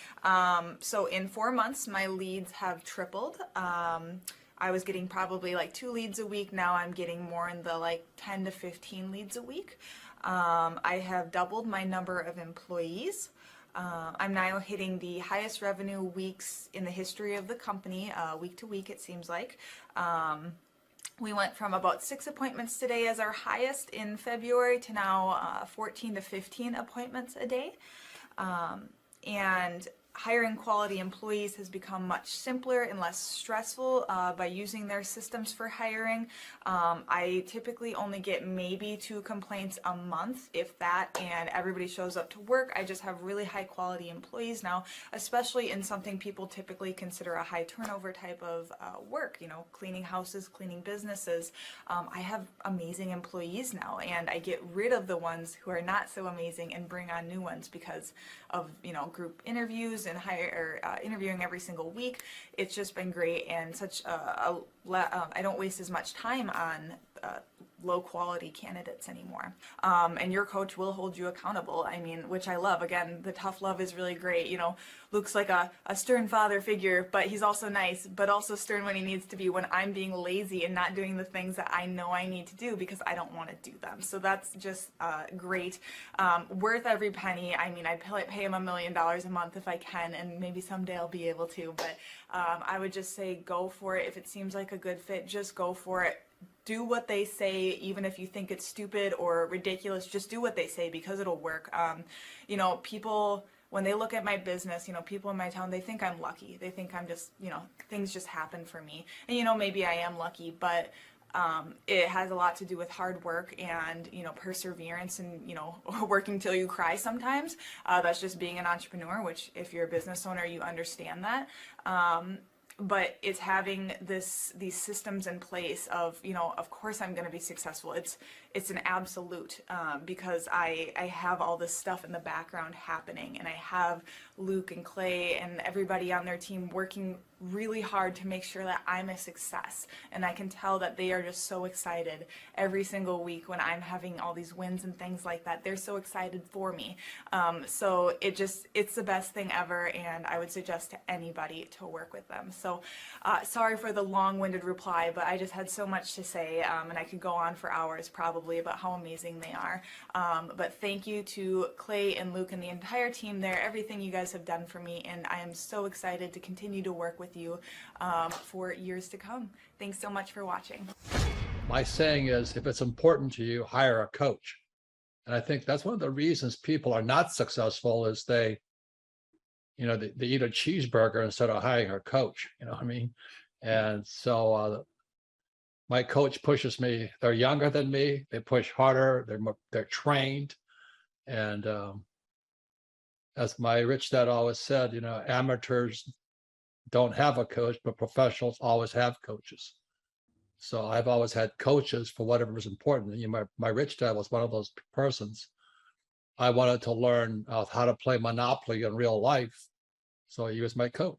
So in 4 months, my leads have tripled. I was getting probably like 2 leads a week. Now I'm getting more in the like 10 to 15 leads a week. I have doubled my number of employees. I'm now hitting the highest revenue weeks in the history of the company, week to week it seems like. We went from about 6 appointments today as our highest in February to now 14 to 15 appointments a day. And hiring quality employees has become much simpler and less stressful by using their systems for hiring. I typically only get maybe 2 complaints a month, if that, and everybody shows up to work. I just have really high quality employees now, especially in something people typically consider a high turnover type of work, you know, cleaning houses, cleaning businesses. I have amazing employees now, and I get rid of the ones who are not so amazing and bring on new ones because of, you know, group interviews and interviewing every single week. It's just been great, and such I don't waste as much time on low quality candidates anymore. And your coach will hold you accountable. I mean, which I love. Again, the tough love is really great. You know, Luke's like a stern father figure, but he's also nice, but also stern when he needs to be when I'm being lazy and not doing the things that I know I need to do because I don't want to do them. So that's just great. Worth every penny. I mean, I'd pay him $1 million a month if I can, and maybe someday I'll be able to, but I would just say go for it. If it seems like a good fit, just go for it. Do what they say, even if you think it's stupid or ridiculous, just do what they say because it'll work. You know, people, when they look at my business, you know, people in my town, they think I'm lucky. They think I'm just, you know, things just happen for me. And, you know, maybe I am lucky, but it has a lot to do with hard work and, you know, perseverance and, you know, working till you cry sometimes. That's just being an entrepreneur, which if you're a business owner, you understand that. But it's having these systems in place of, you know, of course I'm going to be successful. It's an absolute because I have all this stuff in the background happening, and I have Luke and Clay and everybody on their team working really hard to make sure that I'm a success. And I can tell that they are just so excited every single week when I'm having all these wins and things like that. They're so excited for me. So it's the best thing ever, and I would suggest to anybody to work with them. So sorry for the long-winded reply, but I just had so much to say, and I could go on for hours probably about how amazing they are. But thank you to Clay and Luke and the entire team there, everything you guys have done for me, and I am so excited to continue to work with you for years to come. Thanks so much for watching. My saying is, if it's important to you, hire a coach. And I think that's one of the reasons people are not successful is they eat a cheeseburger instead of hiring a coach, you know what I mean? And so my coach pushes me. They're younger than me. They push harder. They're trained. And as my rich dad always said, you know, amateurs don't have a coach, but professionals always have coaches. So I've always had coaches for whatever was important. You know, my rich dad was one of those persons. I wanted to learn how to play Monopoly in real life. So he was my coach.